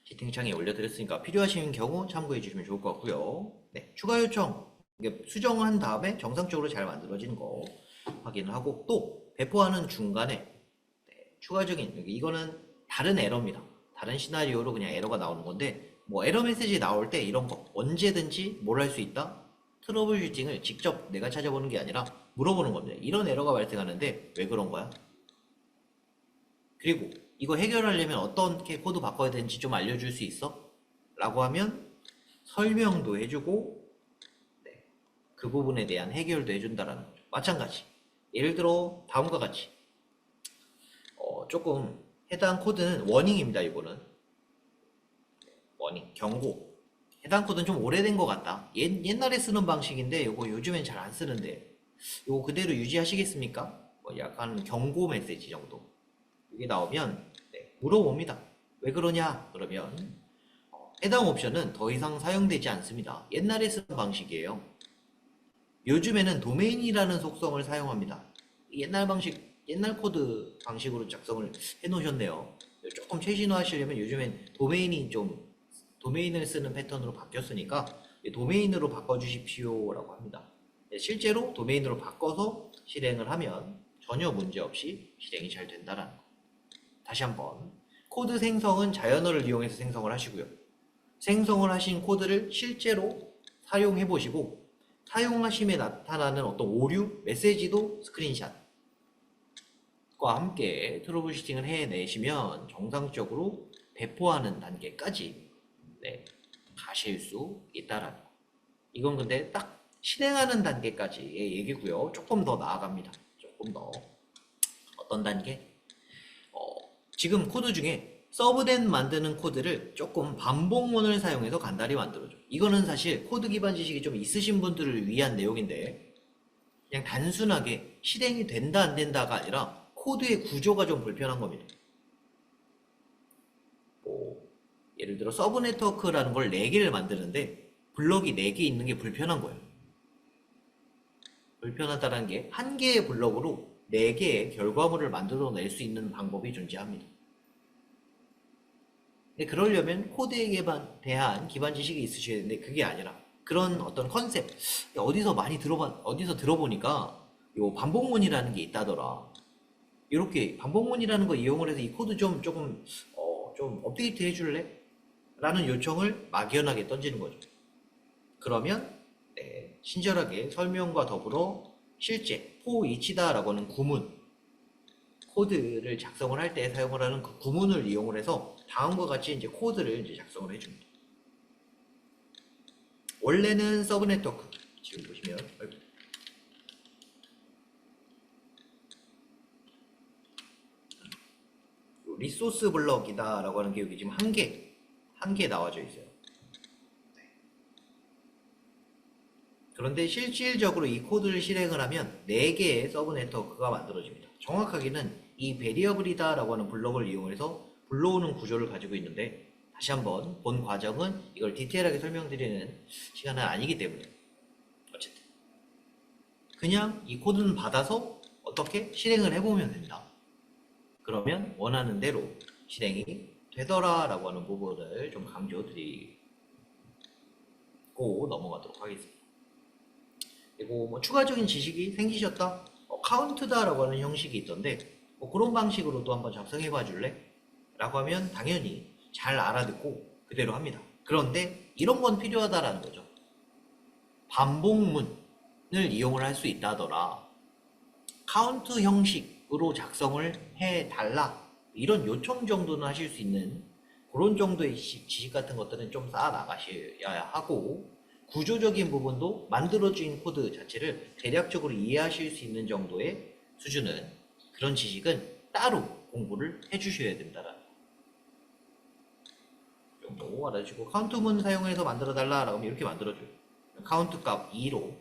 채팅창에 올려드렸으니까 필요하신 경우 참고해 주시면 좋을 것 같고요. 추가 요청 이게 수정한 다음에 정상적으로 잘 만들어지는 거 확인을 하고 또 배포하는 중간에 추가적인 이거는 다른 에러입니다. 다른 시나리오로 그냥 에러가 나오는 건데 뭐 에러 메시지 나올 때 이런 거 언제든지 뭘 할 수 있다? 트러블 슈팅을 직접 내가 찾아보는 게 아니라 물어보는 겁니다. 이런 에러가 발생하는데 왜 그런 거야? 그리고 이거 해결하려면 어떻게 코드 바꿔야 되는지 좀 알려줄 수 있어? 라고 하면 설명도 해주고 그 부분에 대한 해결도 해준다라는 거죠. 마찬가지 예를 들어 다음과 같이 조금 해당 코드는 워닝입니다. 이거는 워닝, 경고. 해당 코드는 좀 오래된 것 같다. 옛날에 쓰는 방식인데 이거 요즘엔 잘 안 쓰는데 이거 그대로 유지하시겠습니까? 뭐 약간 경고 메시지 정도 이게 나오면 물어봅니다. 왜 그러냐? 그러면 해당 옵션은 더 이상 사용되지 않습니다. 옛날에 쓰는 방식이에요. 요즘에는 도메인이라는 속성을 사용합니다. 옛날 코드 방식으로 작성을 해 놓으셨네요. 조금 최신화 하시려면 요즘엔 도메인을 쓰는 패턴으로 바뀌었으니까 도메인으로 바꿔주십시오라고 합니다. 실제로 도메인으로 바꿔서 실행을 하면 전혀 문제없이 실행이 잘 된다라는 거. 다시 한번 코드 생성은 자연어를 이용해서 생성을 하시고요. 생성을 하신 코드를 실제로 사용해 보시고 사용하심에 나타나는 어떤 오류, 메시지도 스크린샷과 함께 트러블 슈팅을 해내시면 정상적으로 배포하는 단계까지 가실 수 있다라는 거. 이건 근데 딱 실행하는 단계까지의 얘기고요. 조금 더 나아갑니다. 조금 더 어떤 단계? 지금 코드 중에 서브덴 만드는 코드를 조금 반복문을 사용해서 간단히 만들어줘. 이거는 사실 코드 기반 지식이 좀 있으신 분들을 위한 내용인데 그냥 단순하게 실행이 된다 안 된다가 아니라 코드의 구조가 좀 불편한 겁니다. 예를 들어 서브 네트워크라는 걸 4개를 만드는데 블럭이 4개 있는 게 불편한 거예요. 불편하다는 게 한 개의 블럭으로 4개의 결과물을 만들어낼 수 있는 방법이 존재합니다. 근데 그러려면 코드에 대한 기반 지식이 있으셔야 되는데 그게 아니라 그런 어떤 컨셉 어디서 들어보니까 요 반복문이라는 게 있다더라. 이렇게 반복문이라는 거 이용을 해서 이 코드 조금 업데이트 해줄래? 라는 요청을 막연하게 던지는 거죠. 그러면 친절하게 설명과 더불어 실제 포이치다 라고 하는 구문 코드를 작성을 할 때 사용을 하는 그 구문을 이용을 해서 다음과 같이 이제 코드를 이제 작성을 해줍니다. 원래는 서브 네트워크 지금 보시면 리소스 블럭이다 라고 하는 게 여기 지금 한 개 나와져 있어요. 그런데 실질적으로 이 코드를 실행을 하면 4개의 서브 네트워크가 만들어집니다. 정확하게는 이 베리어블이다 라고 하는 블럭을 이용해서 불러오는 구조를 가지고 있는데 다시 한번 본 과정은 이걸 디테일하게 설명드리는 시간은 아니기 때문에 어쨌든 그냥 이 코드는 받아서 어떻게 실행을 해보면 된다. 그러면 원하는 대로 실행이 되더라 라고 하는 부분을 좀 강조드리고 넘어가도록 하겠습니다. 그리고 뭐 추가적인 지식이 생기셨다? 카운트다 라고 하는 형식이 있던데 그런 방식으로도 한번 작성해 봐 줄래? 라고 하면 당연히 잘 알아듣고 그대로 합니다. 그런데 이런 건 필요하다라는 거죠. 반복문을 이용을 할 수 있다더라. 카운트 형식으로 작성을 해달라. 이런 요청 정도는 하실 수 있는 그런 정도의 지식 같은 것들은 좀 쌓아 나가셔야 하고 구조적인 부분도 만들어진 코드 자체를 대략적으로 이해하실 수 있는 정도의 수준은 그런 지식은 따로 공부를 해주셔야 된다라는 정도 알아주시고 카운트문 사용해서 만들어달라 라고 하면 이렇게 만들어줘요. 카운트 값 2로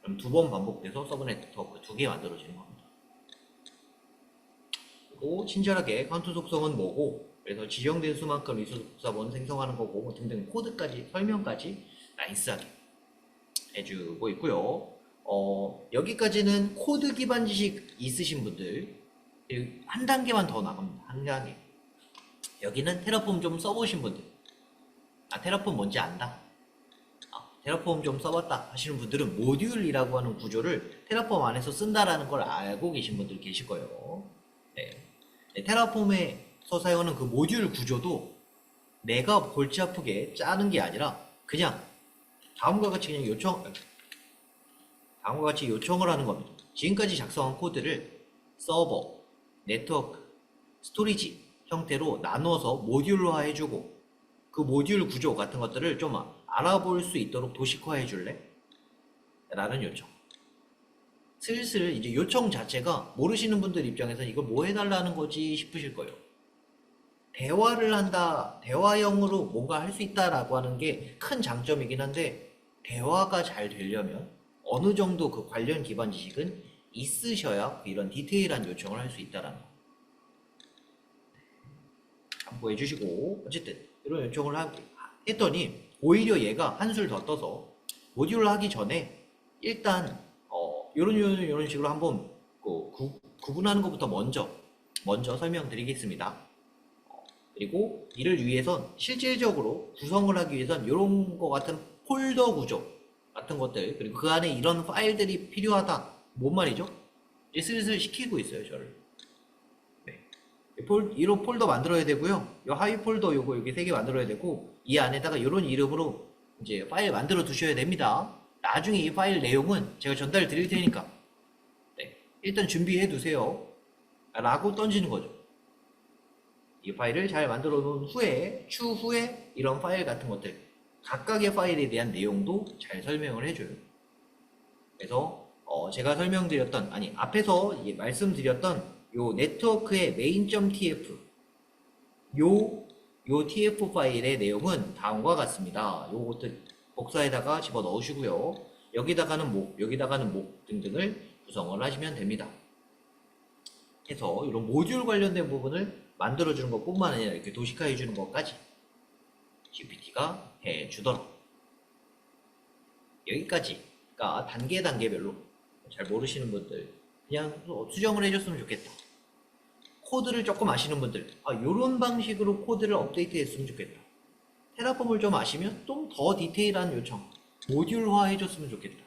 그럼 2번 반복돼서 서브 네트워크 2개 만들어지는 겁니다. 그리고 친절하게 카운트 속성은 뭐고 그래서 지정된 수만큼 리소스번 생성하는 거고 뭐 등등 코드까지 설명까지 나이스하게 해주고 있고요. 여기까지는 코드 기반 지식 있으신 분들 한 단계만 더 나갑니다. 한 단계. 여기는 테라폼 좀 써보신 분들 테라폼 뭔지 안다. 테라폼 좀 써봤다 하시는 분들은 모듈이라고 하는 구조를 테라폼 안에서 쓴다라는 걸 알고 계신 분들 계실 거예요. 테라폼에서 사용하는 그 모듈 구조도 내가 골치 아프게 짜는 게 아니라 그냥 다음과 같이 요청을 하는 겁니다. 지금까지 작성한 코드를 서버, 네트워크, 스토리지 형태로 나눠서 모듈화 해주고 그 모듈 구조 같은 것들을 좀 알아볼 수 있도록 도식화해 줄래? 라는 요청. 슬슬 이제 요청 자체가 모르시는 분들 입장에서는 이걸 뭐 해달라는 거지 싶으실 거예요. 대화를 한다, 대화형으로 뭔가 할 수 있다라고 하는 게 큰 장점이긴 한데 대화가 잘 되려면 어느 정도 그 관련 기반 지식은 있으셔야 이런 디테일한 요청을 할 수 있다라는 거. 참고해 주시고 어쨌든 이런 요청을 했더니 오히려 얘가 한술 더 떠서 모듈을 하기 전에 일단 이런 식으로 한번 구분하는 것부터 먼저 설명드리겠습니다. 그리고 이를 위해선 실질적으로 구성을 하기 위해선 이런 거 같은 폴더 구조 같은 것들, 그리고 그 안에 이런 파일들이 필요하다. 뭔 말이죠? 이제 슬슬 시키고 있어요, 저를. 네. 이런 폴더 만들어야 되고요. 이 하위 폴더 요거 여기 3개 만들어야 되고, 이 안에다가 이런 이름으로 이제 파일 만들어 두셔야 됩니다. 나중에 이 파일 내용은 제가 전달 드릴 테니까, 네. 일단 준비해 두세요. 라고 던지는 거죠. 이 파일을 잘 만들어 놓은 후에, 추후에 이런 파일 같은 것들, 각각의 파일에 대한 내용도 잘 설명을 해줘요. 그래서 제가 설명드렸던, 아니 앞에서 말씀드렸던 요 네트워크의 main.tf 요 tf 파일의 내용은 다음과 같습니다. 요것들 복사에다가 집어 넣으시고요. 여기다가는 목 등등을 구성을 하시면 됩니다. 해서 이런 모듈 관련된 부분을 만들어주는 것 뿐만 아니라 이렇게 도식화해주는 것까지 GPT가 해주더라. 여기까지가 단계별로 잘 모르시는 분들 그냥 수정을 해줬으면 좋겠다. 코드를 조금 아시는 분들 이런 방식으로 코드를 업데이트 했으면 좋겠다. 테라폼을 좀 아시면 좀 더 디테일한 요청, 모듈화 해줬으면 좋겠다.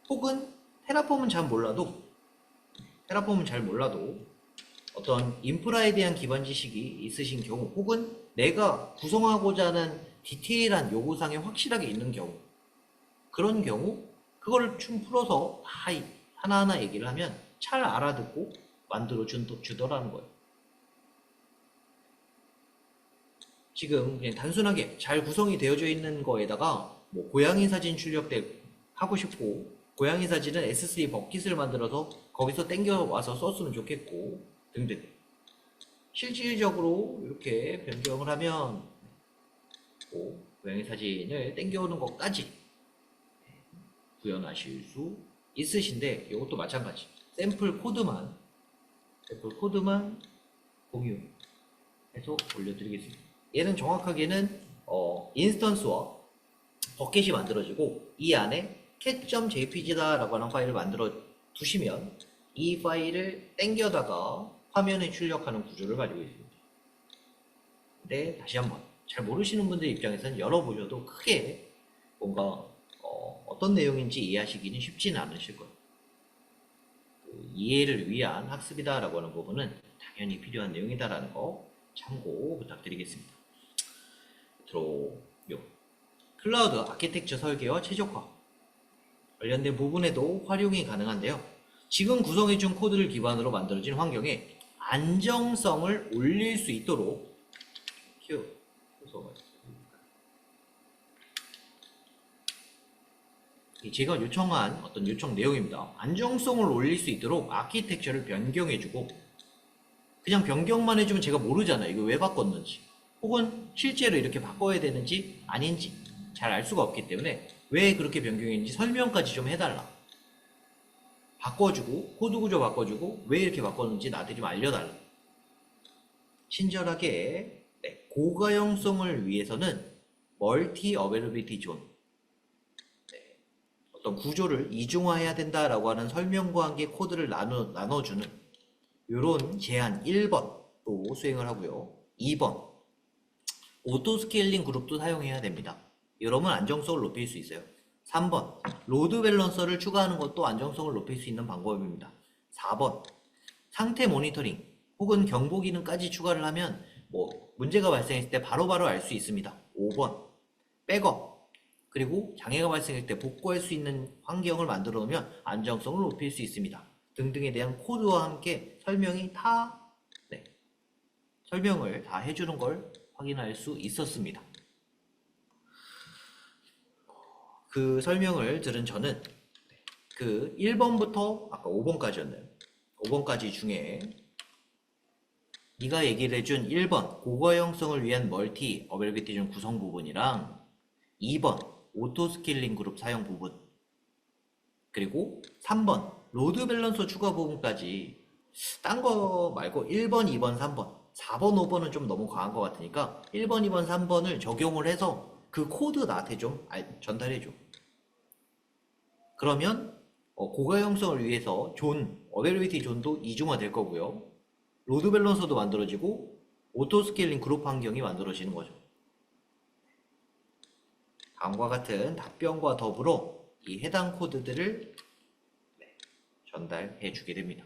혹은 테라폼은 잘 몰라도 어떤 인프라에 대한 기반 지식이 있으신 경우, 혹은 내가 구성하고자 하는 디테일한 요구사항이 확실하게 있는 경우, 그런 경우 그거를 좀 풀어서 다 하나하나 얘기를 하면 잘 알아듣고 만들어 주더라는 거예요. 지금 그냥 단순하게 잘 구성이 되어져 있는 거에다가 뭐 고양이 사진 출력대 하고 싶고, 고양이 사진은 S3 버킷을 만들어서 거기서 땡겨 와서 썼으면 좋겠고 등등, 실질적으로 이렇게 변경을 하면 고양이 사진을 땡겨오는 것까지 구현하실 수 있으신데, 이것도 마찬가지 샘플 코드만 공유해서 올려드리겠습니다. 얘는 정확하게는 인스턴스와 버켓이 만들어지고, 이 안에 cat.jpg다 라고 하는 파일을 만들어 두시면 이 파일을 땡겨다가 화면에 출력하는 구조를 가지고 있습니다. 근데 다시 한번 잘 모르시는 분들 입장에서는 열어보셔도 크게 뭔가 어떤 내용인지 이해하시기는 쉽지는 않으실 거예요. 그 이해를 위한 학습이다 라고 하는 부분은 당연히 필요한 내용이다 라는 거 참고 부탁드리겠습니다. 밑으로 클라우드 아키텍처 설계와 최적화 관련된 부분에도 활용이 가능한데요. 지금 구성해준 코드를 기반으로 만들어진 환경에 안정성을 올릴 수 있도록 제가 요청한 어떤 요청 내용입니다. 안정성을 올릴 수 있도록 아키텍처를 변경해주고, 그냥 변경만 해주면 제가 모르잖아요. 이거 왜 바꿨는지, 혹은 실제로 이렇게 바꿔야 되는지 아닌지 잘 알 수가 없기 때문에 왜 그렇게 변경했는지 설명까지 좀 해달라. 바꿔주고, 코드 구조 바꿔주고, 왜 이렇게 바꿨는지 나한테 좀 알려달라. 친절하게. 고가형성을 위해서는 멀티 어베러비티 존, 어떤 구조를 이중화해야 된다라고 하는 설명과 함께 코드를 나눠주는 이런 제한 1번도 수행을 하고요. 2번 오토 스케일링 그룹도 사용해야 됩니다. 이러면 안정성을 높일 수 있어요. 3번 로드 밸런서를 추가하는 것도 안정성을 높일 수 있는 방법입니다. 4번 상태 모니터링 혹은 경보 기능까지 추가를 하면 문제가 발생했을 때 바로바로 알 수 있습니다. 5번 백업, 그리고 장애가 발생할 때 복구할 수 있는 환경을 만들어 놓으면 안정성을 높일 수 있습니다. 등등에 대한 코드와 함께 설명을 다 해주는 걸 확인할 수 있었습니다. 그 설명을 들은 저는 그 1번부터 아까 5번까지였나요? 5번까지 중에 네가 얘기를 해준 1번 고가형성을 위한 멀티 어베러비티 존 구성 부분이랑 2번 오토 스케일링 그룹 사용 부분, 그리고 3번 로드 밸런서 추가 부분까지, 딴 거 말고 1번, 2번, 3번, 4번, 5번은 좀 너무 과한 것 같으니까 1번, 2번, 3번을 적용을 해서 그 코드 나한테 좀 전달해줘. 그러면 고가형성을 위해서 어베러비티 존도 이중화 될 거고요. 로드 밸런서도 만들어지고 오토 스케일링 그룹 환경이 만들어지는 거죠. 다음과 같은 답변과 더불어 이 해당 코드들을 전달해 주게 됩니다.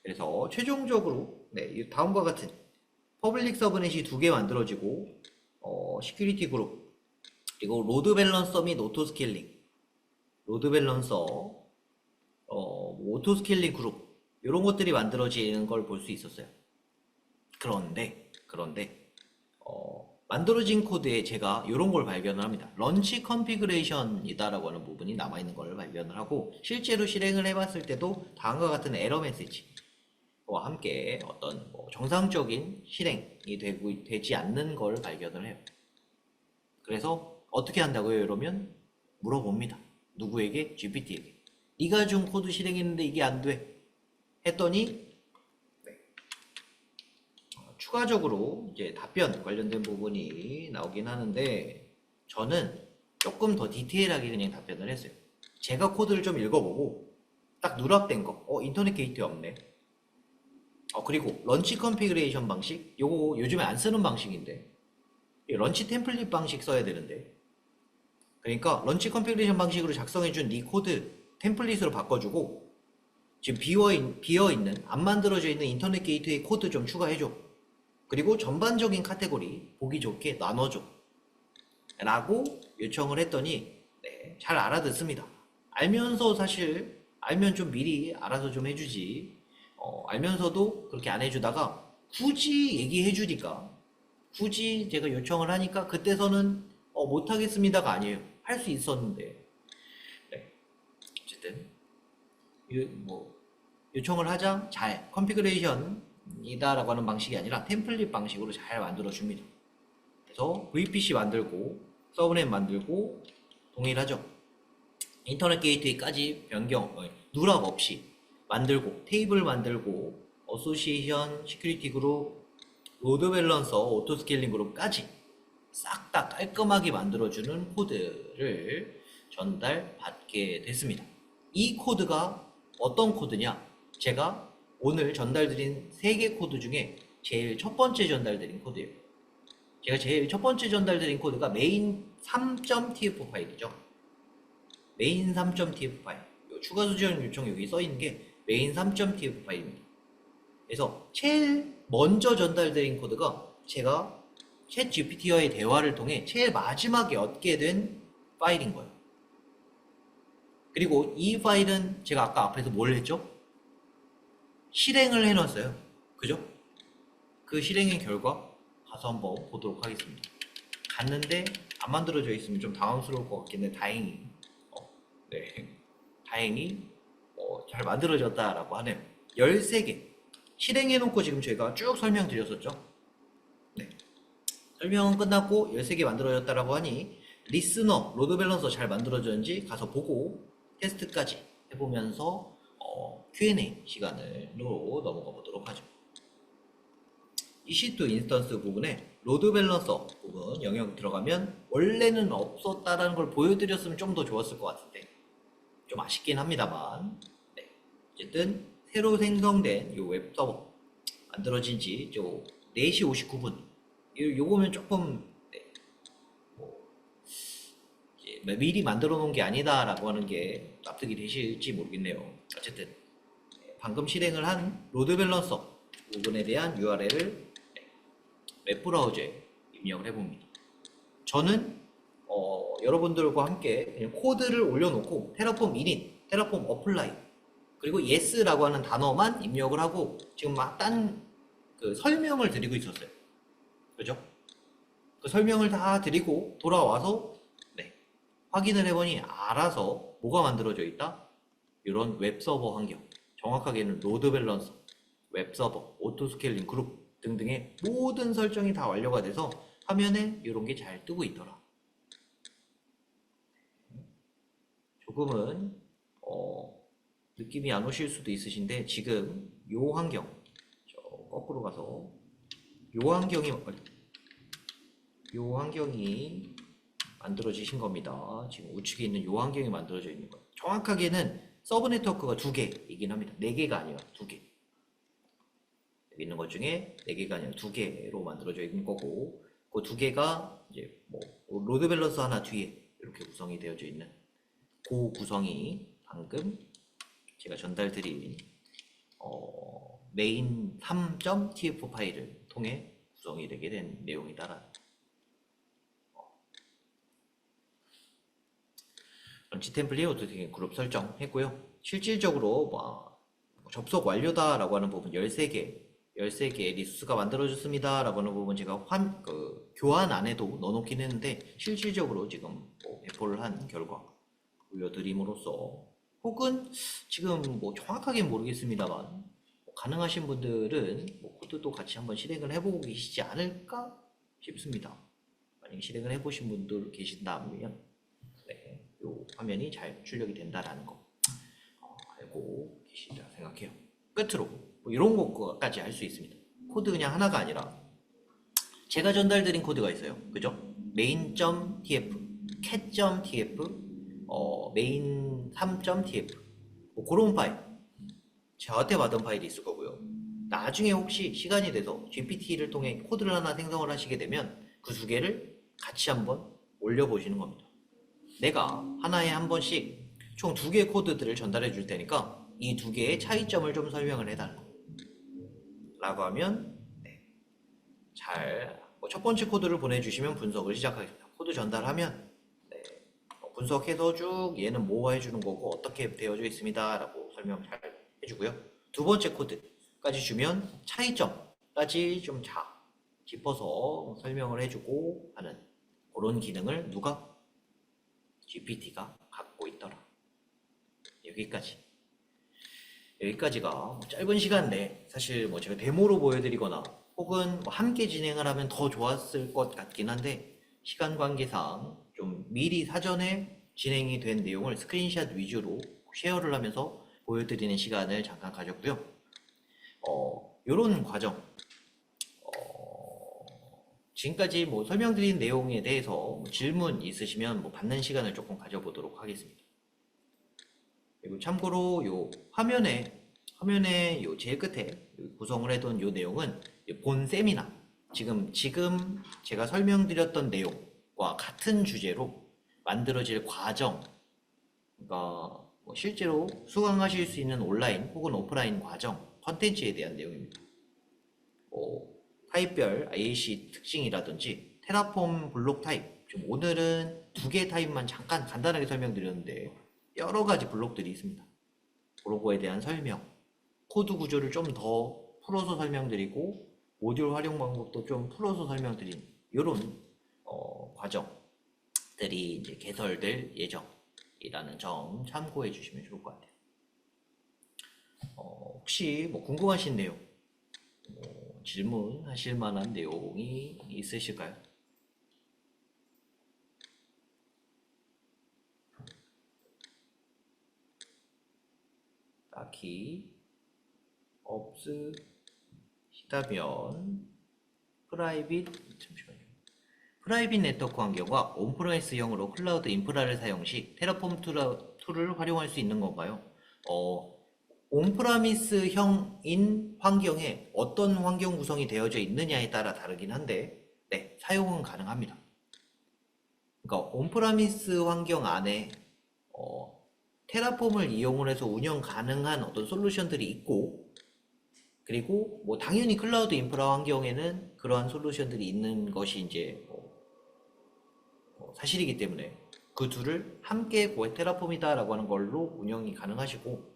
그래서 최종적으로 이 다음과 같은 퍼블릭 서브넷이 2개 만들어지고 시큐리티 그룹 그리고 로드 밸런서 및 오토 스케일링 로드 밸런서 오토 스케일링 그룹 이런 것들이 만들어지는 걸 볼 수 있었어요. 그런데 만들어진 코드에 제가 이런 걸 발견을 합니다. 런치 컨피그레이션이다라고 하는 부분이 남아있는 걸 발견을 하고 실제로 실행을 해봤을 때도 다음과 같은 에러 메시지와 함께 어떤 정상적인 실행이 되지 않는 걸 발견을 해요. 그래서 어떻게 한다고요? 이러면 물어봅니다. 누구에게? GPT에게. 네가 준 코드 실행했는데 이게 안 돼. 했더니 추가적으로 이제 답변 관련된 부분이 나오긴 하는데 저는 조금 더 디테일하게 그냥 답변을 했어요. 제가 코드를 좀 읽어보고 딱 누락된 거, 인터넷 게이트웨이 없네. 그리고 런치 컨피그레이션 방식, 요거 요즘에 안 쓰는 방식인데 런치 템플릿 방식 써야 되는데 그러니까 런치 컨피그레이션 방식으로 작성해준 네 코드 템플릿으로 바꿔주고 지금 비어있는 안 만들어져 있는 인터넷 게이트웨이 코드 좀 추가해줘. 그리고 전반적인 카테고리 보기 좋게 나눠줘 라고 요청을 했더니 잘 알아듣습니다. 알면서 사실 알면 좀 미리 알아서 좀 해주지 알면서도 그렇게 안 해주다가 굳이 얘기해 주니까 굳이 제가 요청을 하니까 그때서는 못하겠습니다가 아니에요. 할 수 있었는데 어쨌든 요청을 하자 잘 컨피그레이션 이다라고 하는 방식이 아니라 템플릿 방식으로 잘 만들어 줍니다. 그래서 VPC 만들고 서브넷 만들고 동일하죠. 인터넷 게이트웨이까지 변경 누락 없이 만들고 테이블 만들고 어소시에이션 시큐리티 그룹 로드 밸런서 오토 스케일링 그룹까지 싹 다 깔끔하게 만들어주는 코드를 전달받게 됐습니다. 이 코드가 어떤 코드냐? 제가 오늘 전달드린 3개 코드 중에 제일 첫 번째 전달드린 코드예요. 제가 제일 첫 번째 전달드린 코드가 main 3.tf 파일이죠. main 3.tf 파일. 추가 수정 요청 여기 써있는 게 main 3.tf 파일입니다. 그래서 제일 먼저 전달드린 코드가 제가 챗 GPT와의 대화를 통해 제일 마지막에 얻게 된 파일인 거예요. 그리고 이 파일은 제가 아까 앞에서 뭘 했죠? 실행을 해놨어요. 그죠? 그 실행의 결과 가서 한번 보도록 하겠습니다. 갔는데 안 만들어져 있으면 좀 당황스러울 것 같긴 해. 다행히 다행히 잘 만들어졌다라고 하네요. 13개 실행해놓고 지금 저희가 쭉 설명드렸었죠. 설명은 끝났고 13개 만들어졌다라고 하니 리스너, 로드 밸런서 잘 만들어졌는지 가서 보고 테스트까지 해보면서 Q&A 시간으로 넘어가 보도록 하죠. EC2 인스턴스 부분에 로드 밸런서 부분 영역 들어가면 원래는 없었다라는 걸 보여드렸으면 좀 더 좋았을 것 같은데 좀 아쉽긴 합니다만 어쨌든 새로 생성된 이 웹서버 만들어진 지 4시 59분 요거면 조금 미리 만들어 놓은 게 아니다 라고 하는 게 납득이 되실지 모르겠네요. 어쨌든 방금 실행을 한 로드 밸런서 부분에 대한 URL을 웹브라우저에 입력을 해봅니다. 저는 여러분들과 함께 그냥 코드를 올려놓고 테라폼 init, 테라폼 apply 그리고 yes라고 하는 단어만 입력을 하고 지금 막 그 설명을 드리고 있었어요. 그죠? 그 설명을 다 드리고 돌아와서 확인을 해보니 알아서 뭐가 만들어져 있다? 이런 웹서버 환경, 정확하게는 로드 밸런서, 웹서버, 오토스케일링 그룹 등등의 모든 설정이 다 완료가 돼서 화면에 이런 게 잘 뜨고 있더라. 조금은 느낌이 안 오실 수도 있으신데 지금 요 환경 거꾸로 가서 요 환경이 만들어지신 겁니다. 지금 우측에 있는 요 환경이 만들어져 있는 거예요. 정확하게는 서브 네트워크가 2개이긴 합니다. 4개가 아니라 2개. 여기 있는 것 중에 4개가 아니라 2개로 만들어져 있는 거고 그 두 개가 이제 뭐 로드 밸런서 하나 뒤에 이렇게 구성이 되어져 있는 그 구성이 방금 제가 전달드린 메인 3.tf 파일을 통해 구성이 되게 된 내용이다라는 런치 템플릿 어떻게 그룹 설정했고요. 실질적으로 뭐 접속 완료다라고 하는 부분 13개 리소스가 만들어졌습니다 라고 하는 부분 제가 교환 안에도 넣어놓긴 했는데 실질적으로 지금 뭐 배포를 한 결과 보여드림으로써 혹은 지금 뭐 정확하게 모르겠습니다만 가능하신 분들은 뭐 코드도 같이 한번 실행을 해보고 계시지 않을까 싶습니다. 만약에 실행을 해보신 분들 계신다면 네, 요 화면이 잘 출력이 된다라는 거 알고 계시리라 생각해요. 끝으로 뭐 이런 것까지 할 수 있습니다. 코드 그냥 하나가 아니라 제가 전달드린 코드가 있어요. 그죠? main.tf, cat.tf, main 3.tf 뭐 그런 파일 저한테 받은 파일이 있을 거고요. 나중에 혹시 시간이 돼서 GPT를 통해 코드를 하나 생성을 하시게 되면 그 두 개를 같이 한번 올려보시는 겁니다. 내가 하나에 한 번씩 총 두 개의 코드들을 전달해 줄 테니까 이 두 개의 차이점을 좀 설명을 해달라 라고 하면 뭐 첫 번째 코드를 보내주시면 분석을 시작하겠습니다. 코드 전달하면 분석해서 쭉 얘는 뭐 해주는 거고 어떻게 되어져 있습니다 라고 설명 잘 해주고요. 두 번째 코드까지 주면 차이점까지 좀 짚어서 설명을 해주고 하는 그런 기능을 누가? GPT가 갖고 있더라. 여기까지가 뭐 짧은 시간 내에 사실 뭐 제가 데모로 보여드리거나 혹은 뭐 함께 진행을 하면 더 좋았을 것 같긴 한데 시간 관계상 좀 미리 사전에 진행이 된 내용을 스크린샷 위주로 쉐어를 하면서 보여드리는 시간을 잠깐 가졌고요. 요런 과정 지금까지 뭐 설명드린 내용에 대해서 뭐 질문 있으시면 뭐 받는 시간을 조금 가져보도록 하겠습니다. 그리고 참고로 요 화면에 요 제일 끝에 구성을 해둔 요 내용은 본 세미나 지금 제가 설명드렸던 내용과 같은 주제로 만들어질 과정 그러니까 뭐 실제로 수강하실 수 있는 온라인 혹은 오프라인 과정 컨텐츠에 대한 내용입니다. 뭐 타입별 IAC 특징이라든지 테라폼 블록 타입 좀 오늘은 두 개 타입만 잠깐 간단하게 설명드렸는데 여러 가지 블록들이 있습니다. 그런 거에 대한 설명, 코드 구조를 좀 더 풀어서 설명드리고 모듈 활용 방법도 좀 풀어서 설명드린 이런 과정들이 이제 개설될 예정이라는 점 참고해 주시면 좋을 것 같아요. 혹시 뭐 궁금하신 내용, 질문하실 만한 내용이 있으실까요? 딱히 없으시다면 프라이빗 네트워크 환경과 온프레미스형으로 클라우드 인프라를 사용 시 테라폼 툴을 활용할 수 있는 건가요? 온프라미스형인 환경에 어떤 환경 구성이 되어져 있느냐에 따라 다르긴 한데 네, 사용은 가능합니다. 그러니까 온프라미스 환경 안에 테라폼을 이용을 해서 운영 가능한 어떤 솔루션들이 있고 그리고 뭐 당연히 클라우드 인프라 환경에는 그러한 솔루션들이 있는 것이 이제 사실이기 때문에 그 둘을 함께 테라폼이다 라고 하는 걸로 운영이 가능하시고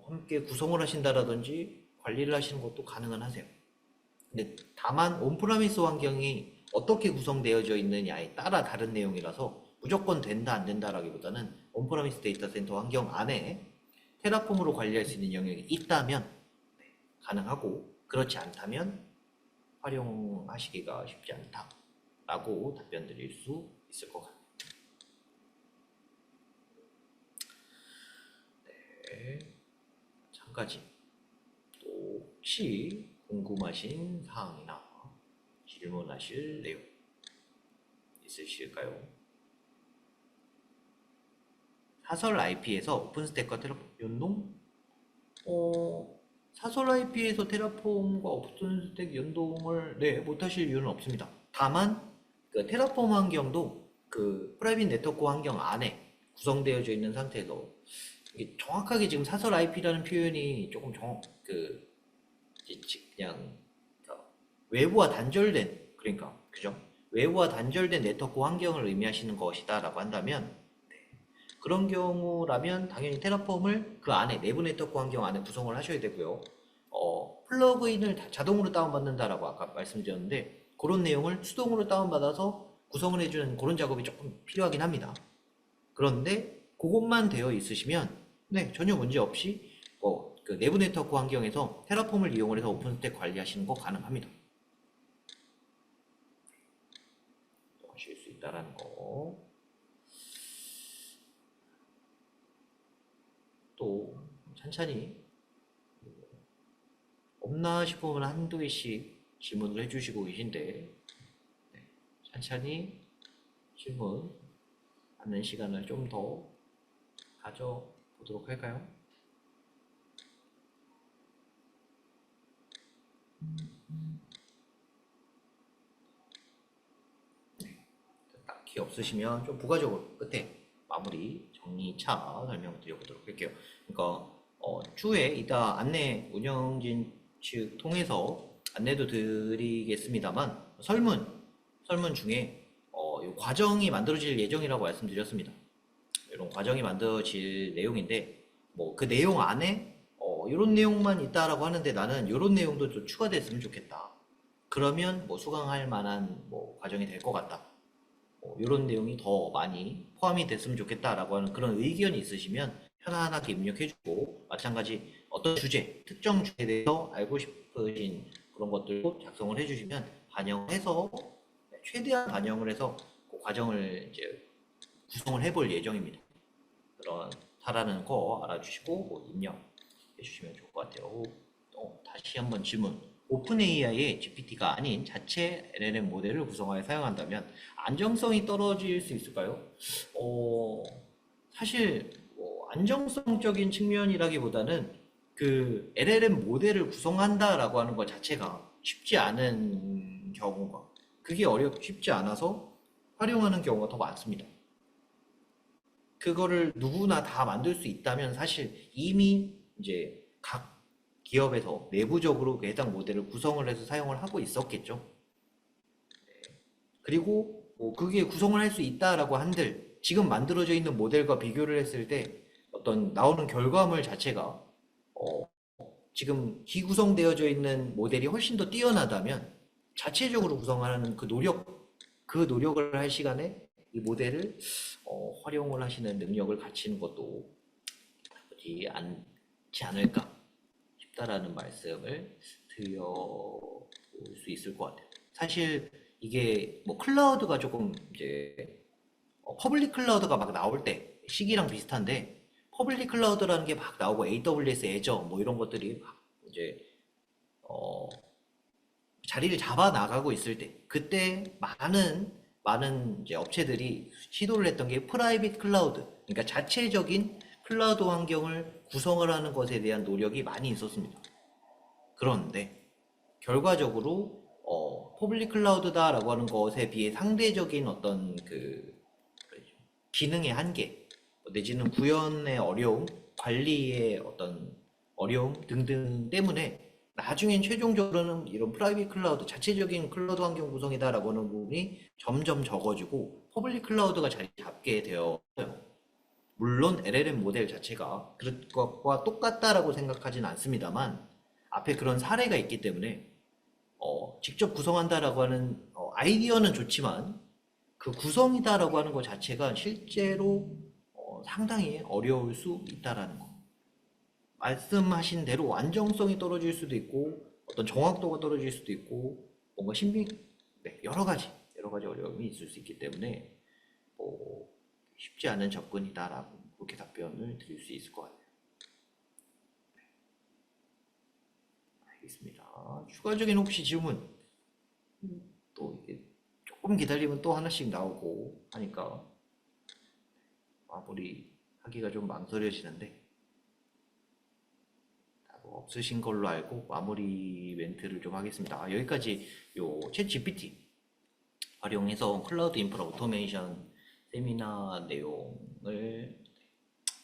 함께 구성을 하신다라든지 관리를 하시는 것도 가능은 하세요. 근데 다만 온프라미스 환경이 어떻게 구성되어져 있느냐에 따라 다른 내용이라서 무조건 된다 안 된다라기보다는 온프라미스 데이터 센터 환경 안에 테라폼으로 관리할 수 있는 영역이 있다면 가능하고 그렇지 않다면 활용하시기가 쉽지 않다라고 답변 드릴 수 있을 것 같아요. 네, 한 가지 또 혹시 궁금하신 사항이나 질문하실 내용 있으실까요? 사설 IP에서 오픈스택과 테라폼 연동? 사설 IP에서 테라폼과 오픈스택 연동을 못하실 이유는 없습니다. 다만 그 테라폼 환경도 그 프라이빗 네트워크 환경 안에 구성되어져 있는 상태에서 이게 정확하게 지금 사설 IP라는 표현이 조금 그냥 외부와 단절된, 그러니까 그죠? 외부와 단절된 네트워크 환경을 의미하시는 것이다라고 한다면, 그런 경우라면 당연히 테라폼을 그 안에 내부 네트워크 환경 안에 구성을 하셔야 되고요. 플러그인을 자동으로 다운받는다라고 아까 말씀드렸는데, 그런 내용을 수동으로 다운받아서 구성을 해주는 그런 작업이 조금 필요하긴 합니다. 그런데 그것만 되어 있으시면 전혀 문제 없이 그 내부 네트워크 환경에서 테라폼을 이용을 해서 오픈스택 관리하시는 거 가능합니다. 하실 수 있다라는 거. 또 천천히 없나 싶으면 한두 개씩 질문을 해주시고 계신데, 천천히 질문 하는 시간을 좀 더 가져보도록 할까요? 딱히 없으시면 좀 부가적으로 끝에 마무리 정리차 설명드려보도록 할게요. 그러니까 추후에 이따 안내 운영진 측 통해서 안내도 드리겠습니다만, 설문 중에 이 과정이 만들어질 예정이라고 말씀드렸습니다. 이런 과정이 만들어질 내용인데, 뭐 그 내용 안에 이런 내용만 있다라고 하는데 나는 이런 내용도 좀 추가됐으면 좋겠다. 그러면 뭐 수강할 만한 뭐 과정이 될 것 같다. 이런 내용이 더 많이 포함이 됐으면 좋겠다라고 하는 그런 의견이 있으시면 편안하게 입력해주고, 마찬가지 어떤 주제, 특정 주제에 대해서 알고 싶으신 그런 것들도 작성을 해주시면 반영해서 최대한 반영을 해서 그 과정을 이제 구성을 해볼 예정입니다. 그렇다라는 거 알아주시고 뭐 입력해 주시면 좋을 것 같아요. 다시 한번 질문. 오픈 AI의 GPT가 아닌 자체 LLM 모델을 구성하여 사용한다면 안정성이 떨어질 수 있을까요? 사실 안정성적인 측면이라기보다는 그 LLM 모델을 구성한다라고 하는 것 자체가 쉽지 않은 경우가, 그게 쉽지 않아서 활용하는 경우가 더 많습니다. 그거를 누구나 다 만들 수 있다면 사실 이미 이제 각 기업에서 내부적으로 그 해당 모델을 구성을 해서 사용을 하고 있었겠죠. 그리고 뭐 그게 구성을 할 수 있다라고 한들 지금 만들어져 있는 모델과 비교를 했을 때 어떤 나오는 결과물 자체가 지금 기구성되어져 있는 모델이 훨씬 더 뛰어나다면 자체적으로 구성하는 그 노력을 할 시간에 이 모델을 활용을 하시는 능력을 갖추는 것도 나쁘지 않지 않을까 싶다라는 말씀을 드려볼 수 있을 것 같아요. 사실 이게 뭐 클라우드가 조금 이제 퍼블릭 클라우드가 막 나올 때 시기랑 비슷한데, 퍼블릭 클라우드라는 게 막 나오고 AWS, 애저 뭐 이런 것들이 막 이제 어, 자리를 잡아 나가고 있을 때, 그때 많은 이제 업체들이 시도를 했던 게 프라이빗 클라우드, 그러니까 자체적인 클라우드 환경을 구성을 하는 것에 대한 노력이 많이 있었습니다. 그런데 결과적으로 퍼블릭 클라우드다라고 하는 것에 비해 상대적인 어떤 그 기능의 한계, 내지는 구현의 어려움, 관리의 어떤 어려움 등등 때문에 나중엔 최종적으로는 이런 프라이빗 클라우드, 자체적인 클라우드 환경 구성이다라고 하는 부분이 점점 적어지고 퍼블릭 클라우드가 자리 잡게 되어요. 물론 LLM 모델 자체가 그것과 똑같다라고 생각하진 않습니다만, 앞에 그런 사례가 있기 때문에 직접 구성한다라고 하는 아이디어는 좋지만 그 구성이다라고 하는 것 자체가 실제로 상당히 어려울 수 있다라는 거. 말씀하신 대로 안정성이 떨어질 수도 있고 어떤 정확도가 떨어질 수도 있고 뭔가 여러 가지 어려움이 있을 수 있기 때문에 쉽지 않은 접근이다라고 그렇게 답변을 드릴 수 있을 것 같아요. 알겠습니다. 추가적인 혹시 질문, 또 이게 조금 기다리면 또 하나씩 나오고 하니까 마무리 하기가 좀 망설여지는데, 없으신 걸로 알고 마무리 멘트를 좀 하겠습니다. 여기까지 요 챗 GPT 활용해서 클라우드 인프라 오토메이션 세미나 내용을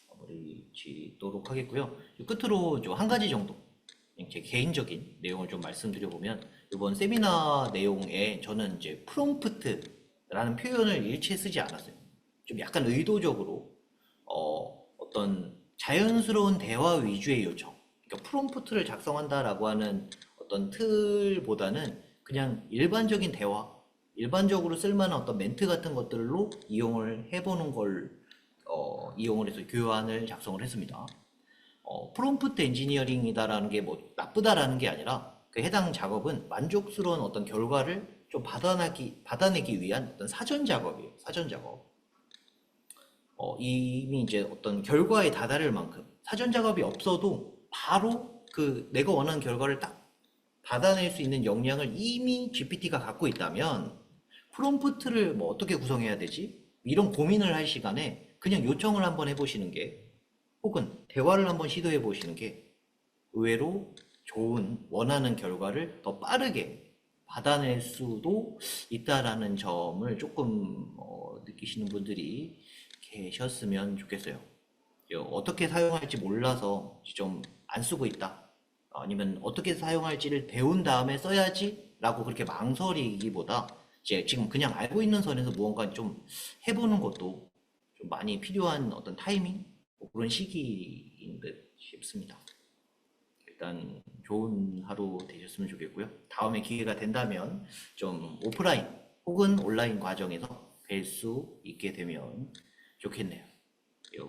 마무리 짓도록 하겠고요. 끝으로 좀 한 가지 정도 제 개인적인 내용을 좀 말씀드려보면, 이번 세미나 내용에 저는 이제 프롬프트라는 표현을 일체 쓰지 않았어요. 좀 약간 의도적으로 어떤 자연스러운 대화 위주의 요청, 그러니까 프롬프트를 작성한다라고 하는 어떤 틀보다는 그냥 일반적인 대화, 일반적으로 쓸만한 어떤 멘트 같은 것들로 이용을 해보는 걸 이용을 해서 교환을 작성을 했습니다. 프롬프트 엔지니어링이다라는 게 뭐 나쁘다라는 게 아니라, 그 해당 작업은 만족스러운 어떤 결과를 좀 받아내기 위한 어떤 사전 작업이에요. 사전 작업. 이미 이제 어떤 결과에 다다를 만큼 사전 작업이 없어도 바로 그 내가 원하는 결과를 딱 받아낼 수 있는 역량을 이미 GPT가 갖고 있다면, 프롬프트를 뭐 어떻게 구성해야 되지? 이런 고민을 할 시간에 그냥 요청을 한번 해보시는 게, 혹은 대화를 한번 시도해 보시는 게 의외로 좋은 원하는 결과를 더 빠르게 받아낼 수도 있다라는 점을 조금 느끼시는 분들이 계셨으면 좋겠어요. 어떻게 사용할지 몰라서 좀 안 쓰고 있다, 아니면 어떻게 사용할지를 배운 다음에 써야지 라고 그렇게 망설이기보다, 이제 지금 그냥 알고 있는 선에서 무언가 좀 해보는 것도 좀 많이 필요한 어떤 타이밍, 뭐 그런 시기인 듯 싶습니다. 일단 좋은 하루 되셨으면 좋겠고요. 다음에 기회가 된다면 좀 오프라인 혹은 온라인 과정에서 뵐 수 있게 되면 좋겠네요.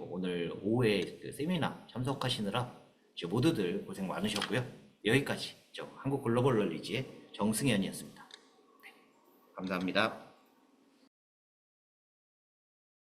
오늘 오후에 그 세미나 참석하시느라 이제 모두들 고생 많으셨고요. 여기까지 한국 글로벌 널리지의 정승현이었습니다. 네, 감사합니다.